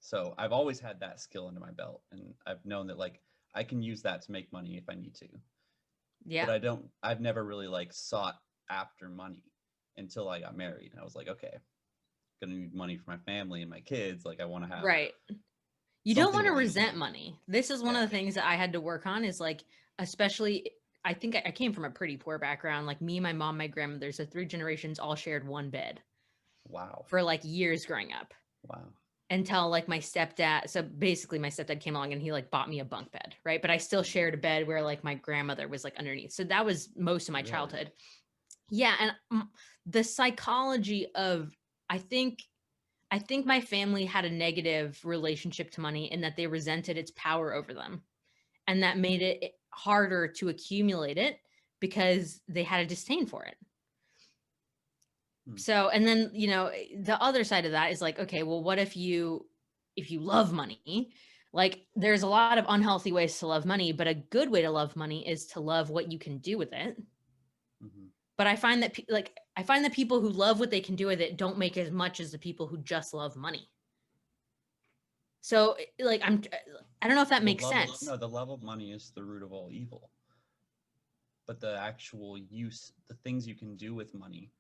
S1: So I've always had that skill under my belt, and I've known that like I can use that to make money if I need to.
S2: Yeah.
S1: But I've never really like sought after money until I got married. And I was like, okay, going to need money for my family and my kids. Like I want to have
S2: Right. You don't
S1: something
S2: want to
S1: lean
S2: resent
S1: on.
S2: money. This is one of the things that I had to work on is like, especially, I think I came from a pretty poor background. Like me, my mom, my grandmother, so 3 generations all shared one bed
S1: Wow.
S2: for like years growing up
S1: Wow.
S2: until like my stepdad. So basically my stepdad came along and he like bought me a bunk bed. Right. But I still shared a bed where like my grandmother was like underneath. So that was most of my
S1: Really?
S2: childhood. Yeah. And the psychology of, I think my family had a negative relationship to money in that they resented its power over them. And that made it harder to accumulate it because they had a disdain for it. So, and then, you know, the other side of that is like, okay, well, what if you love money? Like there's a lot of unhealthy ways to love money, but a good way to love money is to love what you can do with it.
S1: Mm-hmm.
S2: But I find that people who love what they can do with it don't make as much as the people who just love money. So like I don't know if that makes sense.
S1: No, the love of money is the root of all evil. But the actual use, the things you can do with money,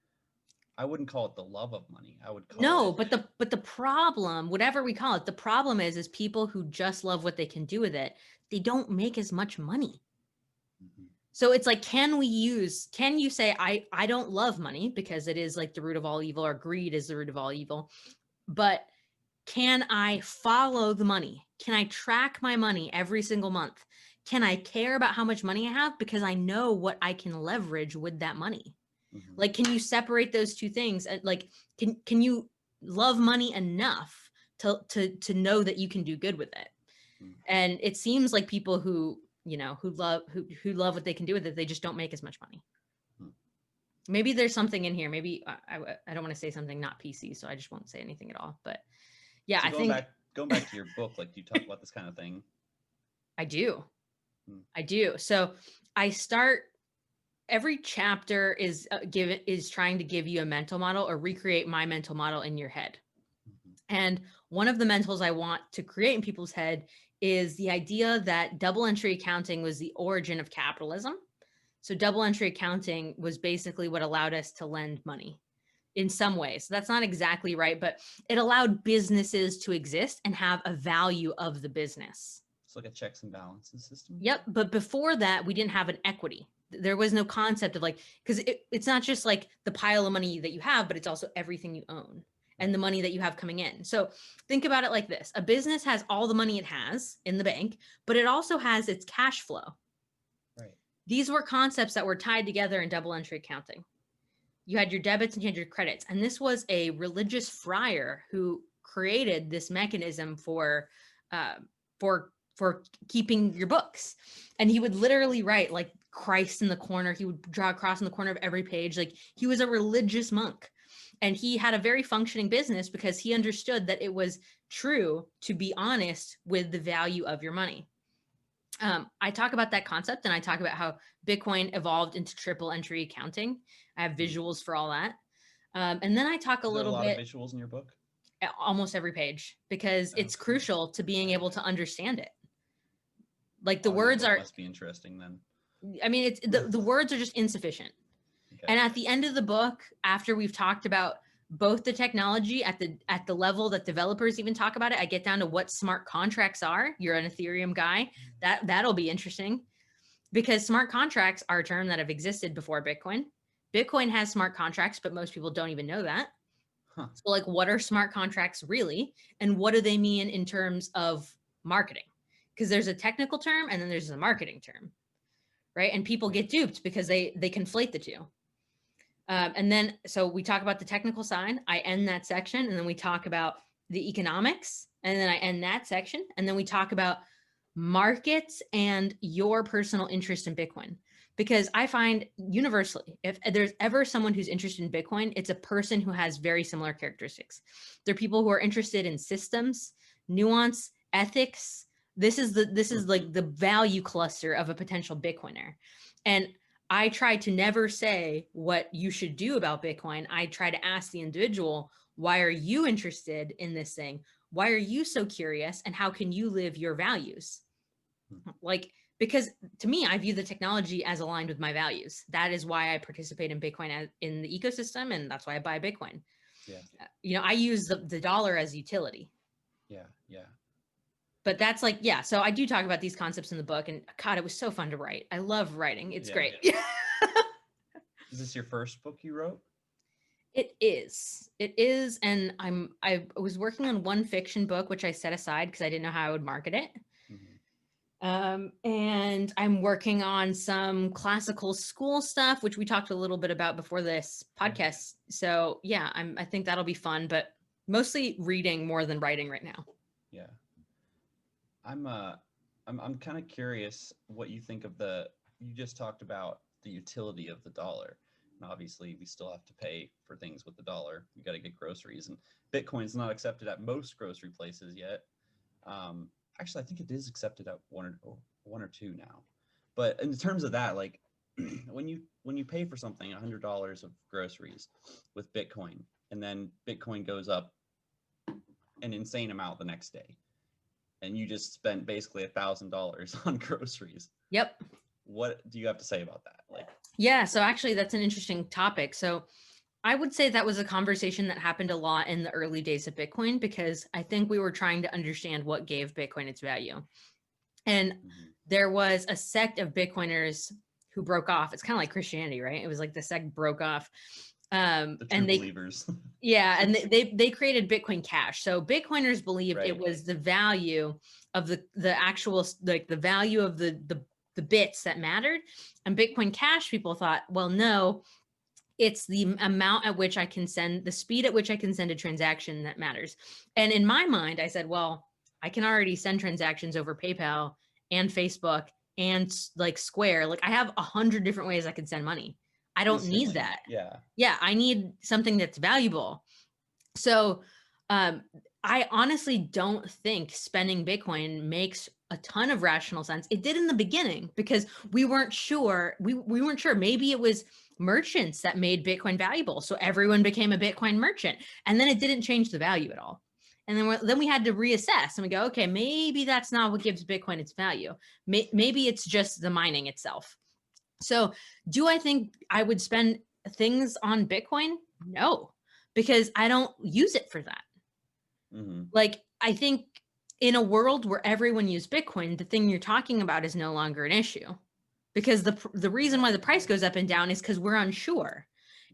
S1: I wouldn't call it the love of money. I would call
S2: No,
S1: it.
S2: but the problem, whatever we call it, the problem is people who just love what they can do with it, they don't make as much money.
S1: Mm-hmm.
S2: So it's like, can you say, I don't love money because it is like the root of all evil, or greed is the root of all evil, but can I follow the money? Can I track my money every single month? Can I care about how much money I have because I know what I can leverage with that money?
S1: Mm-hmm.
S2: Like, can you separate those two things? And like, can you love money enough to know that you can do good with it?
S1: Mm-hmm.
S2: And it seems like people who, you know, who love what they can do with it, they just don't make as much money. Maybe there's something in here. Maybe I don't want to say something not PC, so I just won't say anything at all. But yeah,
S1: So
S2: I think
S1: going back to your book, like, do you talk about this kind of thing?
S2: I do. I do. So I start, every chapter is trying to give you a mental model or recreate my mental model in your head. And one of the mentals I want to create in people's head is the idea that double entry accounting was the origin of capitalism. So double entry accounting was basically what allowed us to lend money in some ways. That's not exactly right, but it allowed businesses to exist and have a value of the business.
S1: It's like a checks and balances system.
S2: Yep. But before that, we didn't have an equity. There was no concept of like, because it's not just like the pile of money that you have, but it's also everything you own and the money that you have coming in. So think about it like this. A business has all the money it has in the bank, but it also has its cash flow.
S1: Right.
S2: These were concepts that were tied together in double entry accounting. You had your debits and you had your credits. And this was a religious friar who created this mechanism for keeping your books. And he would literally write like Christ in the corner. He would draw a cross in the corner of every page. Like he was a religious monk. And he had a very functioning business because he understood that it was true to be honest with the value of your money. I talk about that concept and I talk about how Bitcoin evolved into triple entry accounting. I have visuals for all that. And then I talk a little bit.
S1: Is there a lot of visuals in your book?
S2: Almost every page, because it's crucial to being able to understand it. Like the words are
S1: must be interesting then.
S2: I mean, it's the words are just insufficient. Okay. And at the end of the book, after we've talked about both the technology at the level that developers even talk about it, I get down to what smart contracts are. You're an Ethereum guy. That'll be interesting, because smart contracts are a term that have existed before Bitcoin. Bitcoin has smart contracts, but most people don't even know that. Huh. So like, what are smart contracts really? And what do they mean in terms of marketing? Because there's a technical term and then there's a marketing term, right? And people get duped because they conflate the two. And then, so we talk about the technical side, I end that section, and then we talk about the economics, and then I end that section. And then we talk about markets and your personal interest in Bitcoin. Because I find universally, if there's ever someone who's interested in Bitcoin, it's a person who has very similar characteristics. They're people who are interested in systems, nuance, ethics. This is like the value cluster of a potential Bitcoiner. And I try to never say what you should do about Bitcoin. I try to ask the individual, why are you interested in this thing? Why are you so curious? And how can you live your values? Like, because to me, I view the technology as aligned with my values. That is why I participate in Bitcoin in the ecosystem. And that's why I buy Bitcoin.
S1: Yeah.
S2: I use the dollar as utility.
S1: Yeah. Yeah.
S2: But that's like, yeah. So I do talk about these concepts in the book, and God, it was so fun to write. I love writing. It's great.
S1: Is this your first book you wrote?
S2: It is. It is. And I was working on one fiction book, which I set aside because I didn't know how I would market it. And I'm working on some classical school stuff, which we talked a little bit about before this podcast. So yeah, I think that'll be fun, but mostly reading more than writing right now.
S1: Yeah. I'm kind of curious what you think of you just talked about the utility of the dollar. And obviously we still have to pay for things with the dollar. We got to get groceries, and Bitcoin's not accepted at most grocery places yet. Actually, I think it is accepted at one or two now. But in terms of that, like when you pay for something, $100 of groceries with Bitcoin, and then Bitcoin goes up an insane amount the next day, and you just spent basically $1,000 on groceries.
S2: Yep.
S1: What do you have to say about that?
S2: Yeah, so actually that's an interesting topic. So I would say that was a conversation that happened a lot in the early days of Bitcoin, because I think we were trying to understand what gave Bitcoin its value. And there was a sect of Bitcoiners who broke off. It's kind of like Christianity, right? It was like the sect broke off.
S1: The true believers.
S2: Yeah, and they created Bitcoin Cash. So Bitcoiners believed it was the value of the actual, like the value of the bits that mattered. And Bitcoin Cash people thought, well, no, it's the amount at which I can send, the speed at which I can send a transaction that matters. And in my mind, I said, well, I can already send transactions over PayPal and Facebook and like Square. Like I have 100 different ways I can send money. I don't need that. Yeah. I need something that's valuable. So I honestly don't think spending Bitcoin makes a ton of rational sense. It did in the beginning because we weren't sure. We weren't sure. Maybe it was merchants that made Bitcoin valuable. So everyone became a Bitcoin merchant, and then it didn't change the value at all. And then we had to reassess and we go, okay, maybe that's not what gives Bitcoin its value. Maybe it's just the mining itself. So do I think I would spend things on Bitcoin? No, because I don't use it for that. Like, I think in a world where everyone used Bitcoin, the thing you're talking about is no longer an issue, because the reason why the price goes up and down is because we're unsure.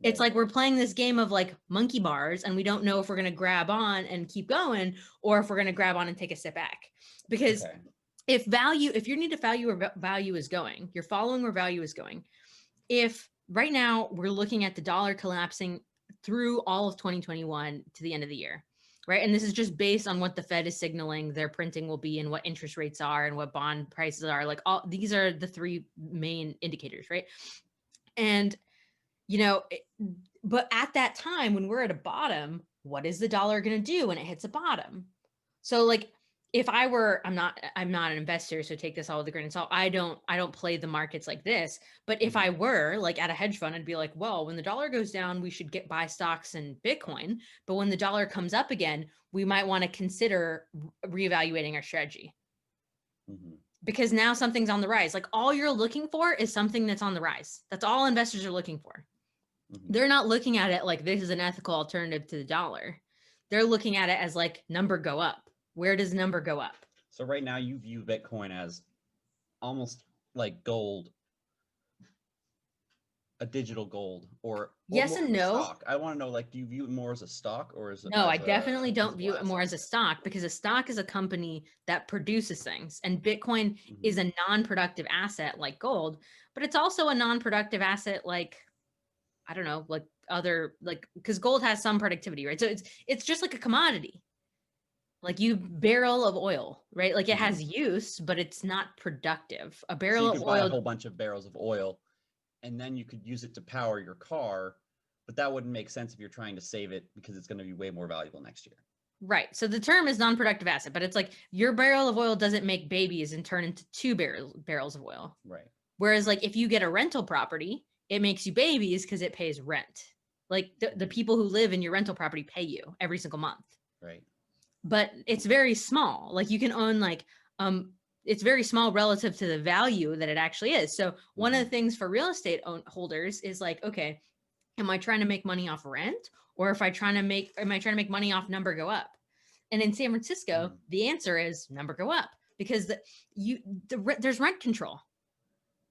S2: It's like we're playing this game of like monkey bars, and we don't know if we're going to grab on and keep going, or if we're going to grab on and take a step back. Because if you need to value where value is going, you're following where value is going. If right now we're looking at the dollar collapsing through all of 2021 to the end of the year, right? And this is just based on what the Fed is signaling their printing will be and what interest rates are and what bond prices are. Like all these are the three main indicators, right? And, but at that time when we're at a bottom, what is the dollar going to do when it hits a bottom? So like, if I were, I'm not an investor, so take this all with a grain of salt. I don't play the markets like this. But if I were like at a hedge fund, I'd be like, well, when the dollar goes down, we should buy stocks in Bitcoin. But when the dollar comes up again, we might want to consider reevaluating our strategy. Because now something's on the rise. Like all you're looking for is something that's on the rise. That's all investors are looking for. They're not looking at it like this is an ethical alternative to the dollar. They're looking at it as like number go up. Where does number go up?
S1: So right now you view Bitcoin as almost like gold, a digital gold, or
S2: yes and no.
S1: Stock. I want to know, like, do you view it more as a stock or as
S2: no? I definitely don't view it more as a stock, because a stock is a company that produces things, and Bitcoin is a non-productive asset like gold, but it's also a non-productive asset like, I don't know, like other, like, because gold has some productivity, right? So it's just like a commodity. Like you barrel of oil, right? Like it has use, but it's not productive. A barrel of oil.
S1: Buy a whole bunch of barrels of oil, and then you could use it to power your car, but that wouldn't make sense if you're trying to save it because it's going to be way more valuable next year.
S2: Right. So the term is non-productive asset, but it's like your barrel of oil doesn't make babies and turn into two barrels of oil.
S1: Right.
S2: Whereas like if you get a rental property, it makes you babies because it pays rent. Like the people who live in your rental property pay you every single month.
S1: Right.
S2: But it's very small. Like you can own like, it's very small relative to the value that it actually is. So one of the things for real estate holders is like, okay, am I trying to make money off rent, Or if am I trying to make money off number go up? And in San Francisco, the answer is number go up because there's rent control.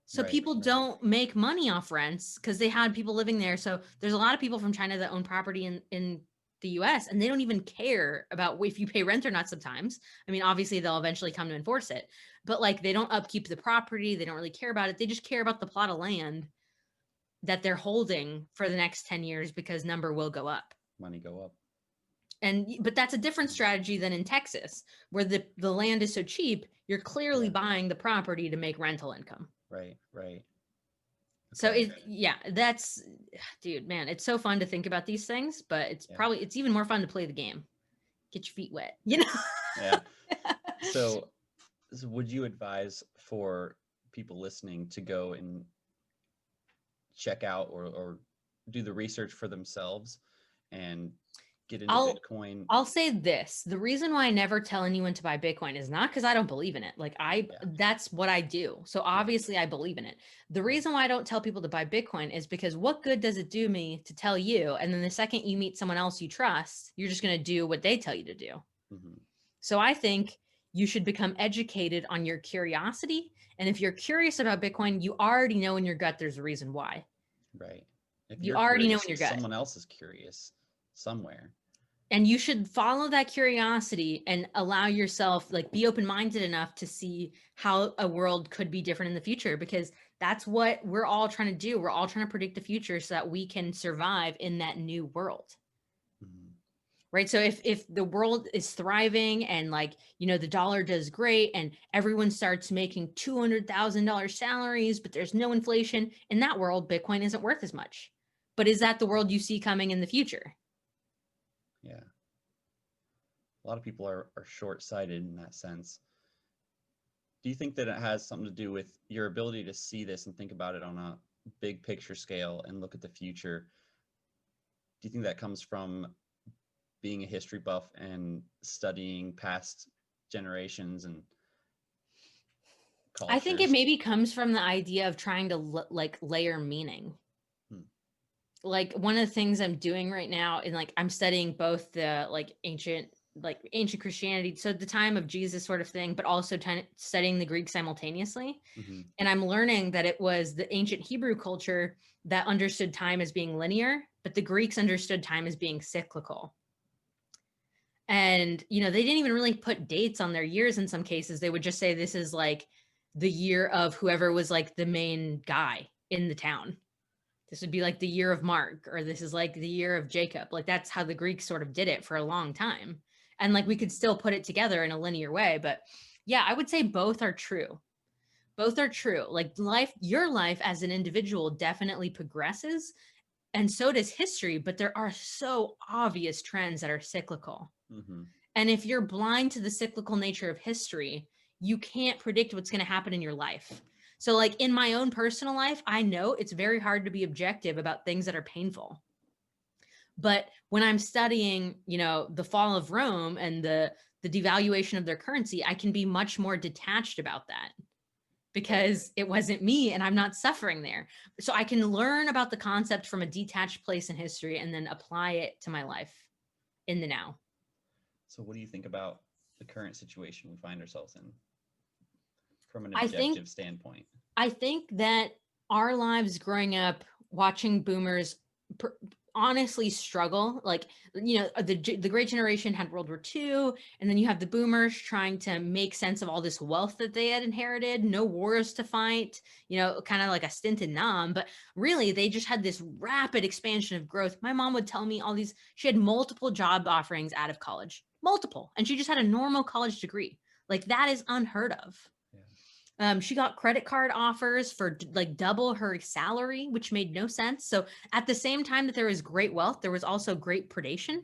S2: So people don't make money off rents because they had people living there. So there's a lot of people from China that own property in the US, and they don't even care about if you pay rent or not sometimes. I mean, obviously they'll eventually come to enforce it, but like they don't upkeep the property. They don't really care about it. They just care about the plot of land that they're holding for the next 10 years because number will go up.
S1: Money go up.
S2: But that's a different strategy than in Texas, where the land is so cheap, you're clearly buying the property to make rental income.
S1: Right. Okay.
S2: So that's, dude, man, it's so fun to think about these things, but it's even more fun to play the game. Get your feet wet, you know?
S1: Yeah. So would you advise for people listening to go and check out or do the research for themselves and get into Bitcoin?
S2: I'll say this. The reason why I never tell anyone to buy Bitcoin is not because I don't believe in it. Like that's what I do. So obviously I believe in it. The reason why I don't tell people to buy Bitcoin is because what good does it do me to tell you? And then the second you meet someone else you trust, you're just going to do what they tell you to do. Mm-hmm. So I think you should become educated on your curiosity. And if you're curious about Bitcoin, you already know in your gut there's a reason why.
S1: Right.
S2: If you already know in your gut.
S1: Someone else is curious somewhere.
S2: And you should follow that curiosity and allow yourself, like, be open-minded enough to see how a world could be different in the future, because that's what we're all trying to do. We're all trying to predict the future so that we can survive in that new world. Mm-hmm. Right. So if the world is thriving and, like, you know, the dollar does great and everyone starts making $200,000 salaries, but there's no inflation in that world, Bitcoin isn't worth as much. But is that the world you see coming in the future?
S1: Yeah. A lot of people are short-sighted in that sense. Do you think that it has something to do with your ability to see this and think about it on a big picture scale and look at the future? Do you think that comes from being a history buff and studying past generations and cultures?
S2: I think it maybe comes from the idea of trying to layer meaning. Like, one of the things I'm doing right now, and like I'm studying both the ancient Christianity, so the time of Jesus sort of thing, but also studying the Greek simultaneously. Mm-hmm. And I'm learning that it was the ancient Hebrew culture that understood time as being linear, but the Greeks understood time as being cyclical. And, you know, they didn't even really put dates on their years in some cases. They would just say this is like the year of whoever was like the main guy in the town. This would be like the year of Mark, or this is like the year of Jacob. Like, that's how the Greeks sort of did it for a long time. And like, we could still put it together in a linear way. But yeah, I would say both are true. Both are true. Like, your life as an individual definitely progresses, and so does history, but there are so obvious trends that are cyclical. Mm-hmm. And if you're blind to the cyclical nature of history, you can't predict what's going to happen in your life. So like, in my own personal life, I know it's very hard to be objective about things that are painful. But when I'm studying, you know, the fall of Rome and the devaluation of their currency, I can be much more detached about that because it wasn't me and I'm not suffering there. So I can learn about the concept from a detached place in history and then apply it to my life in the now.
S1: So what do you think about the current situation we find ourselves in from an objective standpoint?
S2: I think that our lives growing up watching boomers honestly struggle. Like, you know, the great generation had World War II, and then you have the boomers trying to make sense of all this wealth that they had inherited, no wars to fight, you know, kind of like a stint in Nam, but really they just had this rapid expansion of growth. My mom would tell me she had multiple job offerings out of college, multiple, and she just had a normal college degree. Like, that is unheard of. She got credit card offers for like double her salary, which made no sense. So at the same time that there was great wealth, there was also great predation.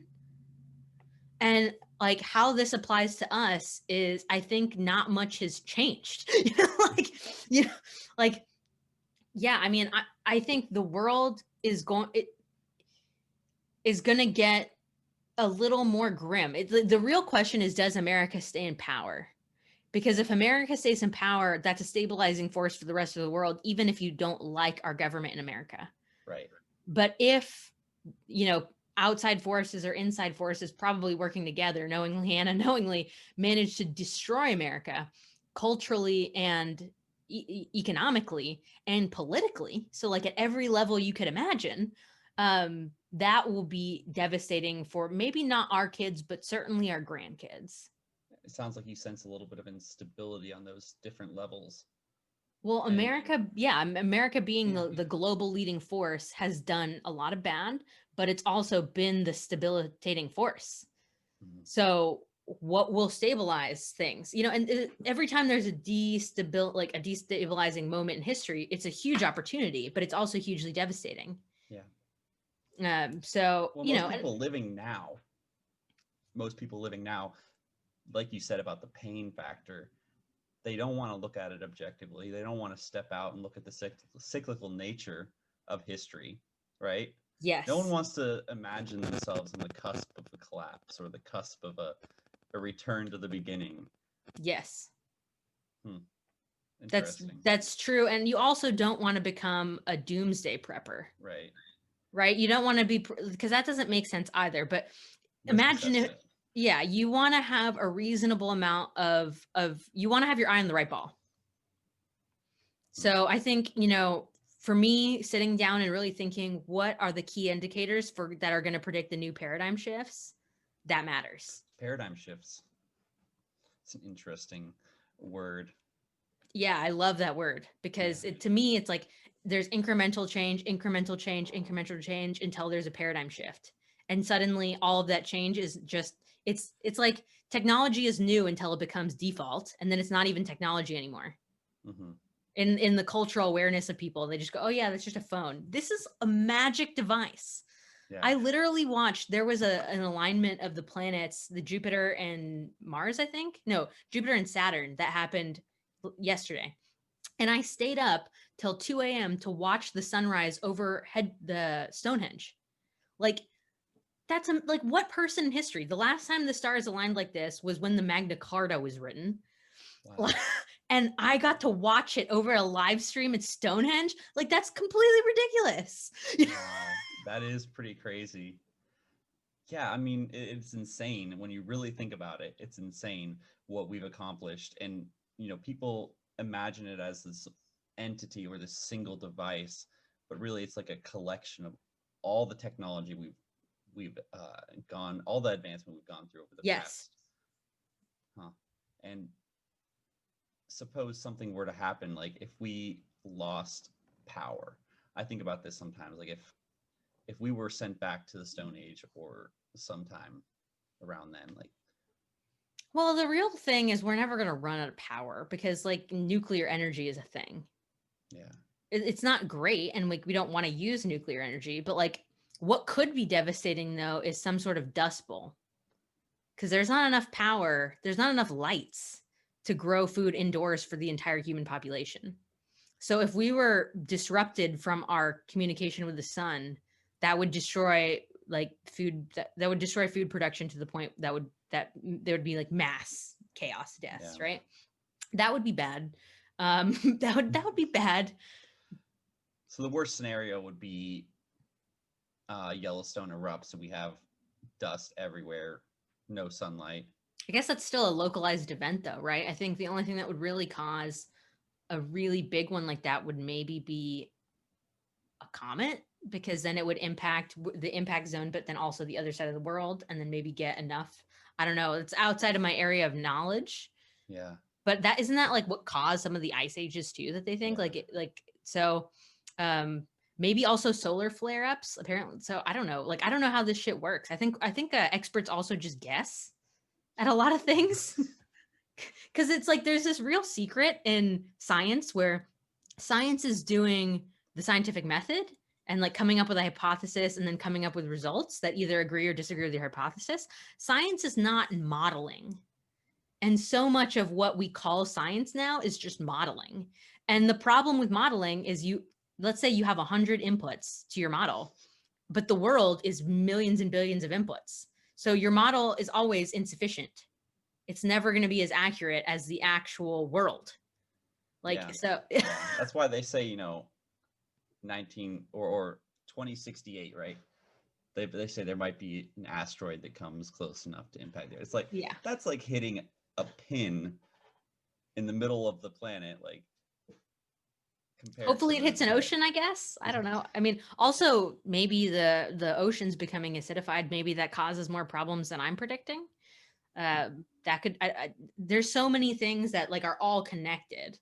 S2: And like, how this applies to us is, I think not much has changed. I mean, I think the world is going to get a little more grim. The real question is, does America stay in power? Because if America stays in power, that's a stabilizing force for the rest of the world, even if you don't like our government in America.
S1: Right.
S2: But if, you know, outside forces or inside forces probably working together, knowingly and unknowingly, managed to destroy America culturally and economically and politically. So, like at every level you could imagine, that will be devastating for maybe not our kids, but certainly our grandkids.
S1: It sounds like you sense a little bit of instability on those different levels.
S2: Well,
S1: And
S2: America, yeah, America being
S1: yeah,
S2: the global leading force has done a lot of bad, but it's also been the stabilitating force.
S1: mhm,
S2: So what will stabilize things? You know, and every time there's a destabilizing moment in history, it's a huge opportunity, but it's also hugely devastating.
S1: yeah.
S2: So,
S1: Well,
S2: you know,
S1: most people living now, like you said about the pain factor, they don't want to look at it objectively. They don't want to step out and look at the cyclical nature of history, right? No one
S2: yes,
S1: wants to imagine themselves on the cusp of a collapse or the cusp of a return to the beginning.
S2: yes.
S1: Hmm.
S2: That's
S1: Interesting.
S2: that's true. And you also don't want to become a doomsday prepper,
S1: Right.
S2: right? You don't want to be, because that doesn't make sense either. But
S1: Risk
S2: imagine
S1: assess
S2: if,
S1: it.
S2: yeah, you want to have a reasonable amount of you want to have your eye on the right ball.
S1: Hmm.
S2: So I think, you know, for me, sitting down and really thinking, what are the key indicators for that are going to predict the new paradigm shifts? That matters.
S1: Paradigm shifts. It's an interesting word.
S2: Yeah, I love that word
S1: Yeah.
S2: because to me, it's like there's incremental change, incremental change, incremental change until there's a paradigm shift. And suddenly all of that change is just it's like technology is new until it becomes default, and then it's not even technology anymore.
S1: Mm-hmm.
S2: In the cultural awareness of people, they just go, "Oh yeah, that's just a phone. This is a magic device."
S1: Yeah.
S2: I literally watched, there was an alignment of the planets, the Jupiter and Mars, I think. No, Jupiter and Saturn that happened yesterday. And I stayed up till 2 a.m. to watch the sunrise overhead the Stonehenge. Like, that's like what person in history? The last time the stars aligned like this was when the Magna Carta was written.
S1: Wow.
S2: And I got to watch it over a live stream at Stonehenge. Like, that's completely ridiculous.
S1: Wow. That is pretty crazy. Yeah, I mean, it's insane when you really think about it. It's insane what we've accomplished, and people imagine it as this entity or this single device, but really, it's like a collection of all the technology we've gone, all the advancement we've gone through over the
S2: Yes.
S1: past. Huh. And suppose something were to happen, like if we lost power. I think about this sometimes, like if we were sent back to the Stone Age or sometime around then, like
S2: Well, the real thing is we're never going to run out of power because like nuclear energy is a thing.
S1: yeah,
S2: It's not great and like we don't want to use nuclear energy, but like what could be devastating though is some sort of dust bowl. Because there's not enough power, there's not enough lights to grow food indoors for the entire human population. So if we were disrupted from our communication with the sun, that would destroy like food that would destroy food production to the point that there would be like mass chaos deaths,
S1: yeah.
S2: right? That would be bad. That would be bad.
S1: So the worst scenario would be Yellowstone erupts and we have dust everywhere, no sunlight.
S2: I guess that's still a localized event though, right? I think the only thing that would really cause a really big one like that would maybe be a comet, because then it would impact the impact zone, but then also the other side of the world, and then maybe get enough. I don't know. It's outside of my area of knowledge,
S1: Yeah,
S2: but that isn't that like what caused some of the ice ages too? That they think
S1: yeah.
S2: like so. Um, Maybe also solar flare ups. Apparently, so I don't know. Like I don't know how this shit works. I think experts also just guess at a lot of things because it's like there's this real secret in science where science is doing the scientific method and like coming up with a hypothesis and then coming up with results that either agree or disagree with your hypothesis. Science is not modeling. And so much of what we call science now is just modeling. And the problem with modeling is let's say you have 100 inputs to your model, but the world is millions and billions of inputs. So your model is always insufficient. It's never going to be as accurate as the actual world.
S1: Yeah,
S2: Like, so
S1: yeah. That's why they say 19 or 2068, right? they say there might be an asteroid that comes close enough to impact it. It's like,
S2: Yeah.
S1: that's like hitting a pin in the middle of the planet, like compared
S2: Hopefully
S1: to
S2: it hits an
S1: the
S2: ocean, I guess. I don't know. I mean, also maybe the ocean's becoming acidified. Maybe that causes more problems than I'm predicting. That could there's so many things that like are all connected,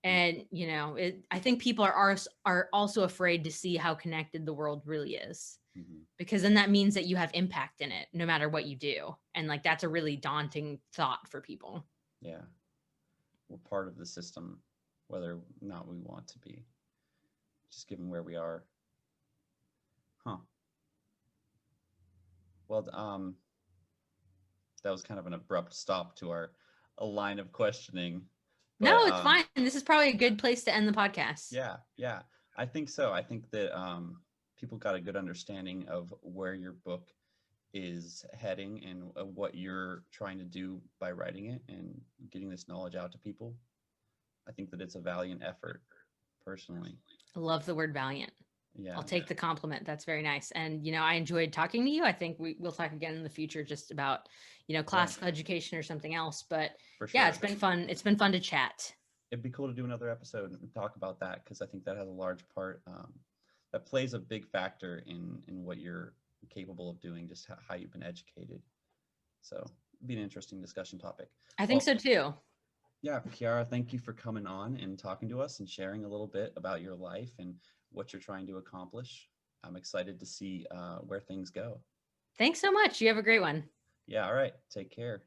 S2: and you know, I think people are also afraid to see how connected the world really is,
S1: Mhm.
S2: because then that means that you have impact in it no matter what you do, and like that's a really daunting thought for people.
S1: Yeah, we're part of the system, whether or not we want to be, just given where we are. Huh. Well, that was kind of an abrupt stop to our a line of questioning,
S2: No,
S1: but
S2: it's fine. This is probably a good place to end the podcast.
S1: yeah, I think so. I think that people got a good understanding of where your book is heading and what you're trying to do by writing it and getting this knowledge out to people. I think that it's a valiant effort, personally.
S2: I love the word valiant. I'll
S1: Yeah,
S2: take the compliment. That's very nice. And, you know, I enjoyed talking to you. I think we'll talk again in the future just about, you know,
S1: yeah,
S2: classical education or something else. But
S1: for
S2: yeah,
S1: sure.
S2: it's been fun. It's been fun to chat.
S1: It'd be cool to do another episode and talk about that because I think that has a large part that plays a big factor in what you're capable of doing, just how you've been educated. So it'd be an interesting discussion topic.
S2: I think
S1: Well,
S2: so too.
S1: yeah, Kiara, thank you for coming on and talking to us and sharing a little bit about your life and what you're trying to accomplish. I'm excited to see where things go.
S2: Thanks so much. You have a great one.
S1: Yeah, all right. Take care.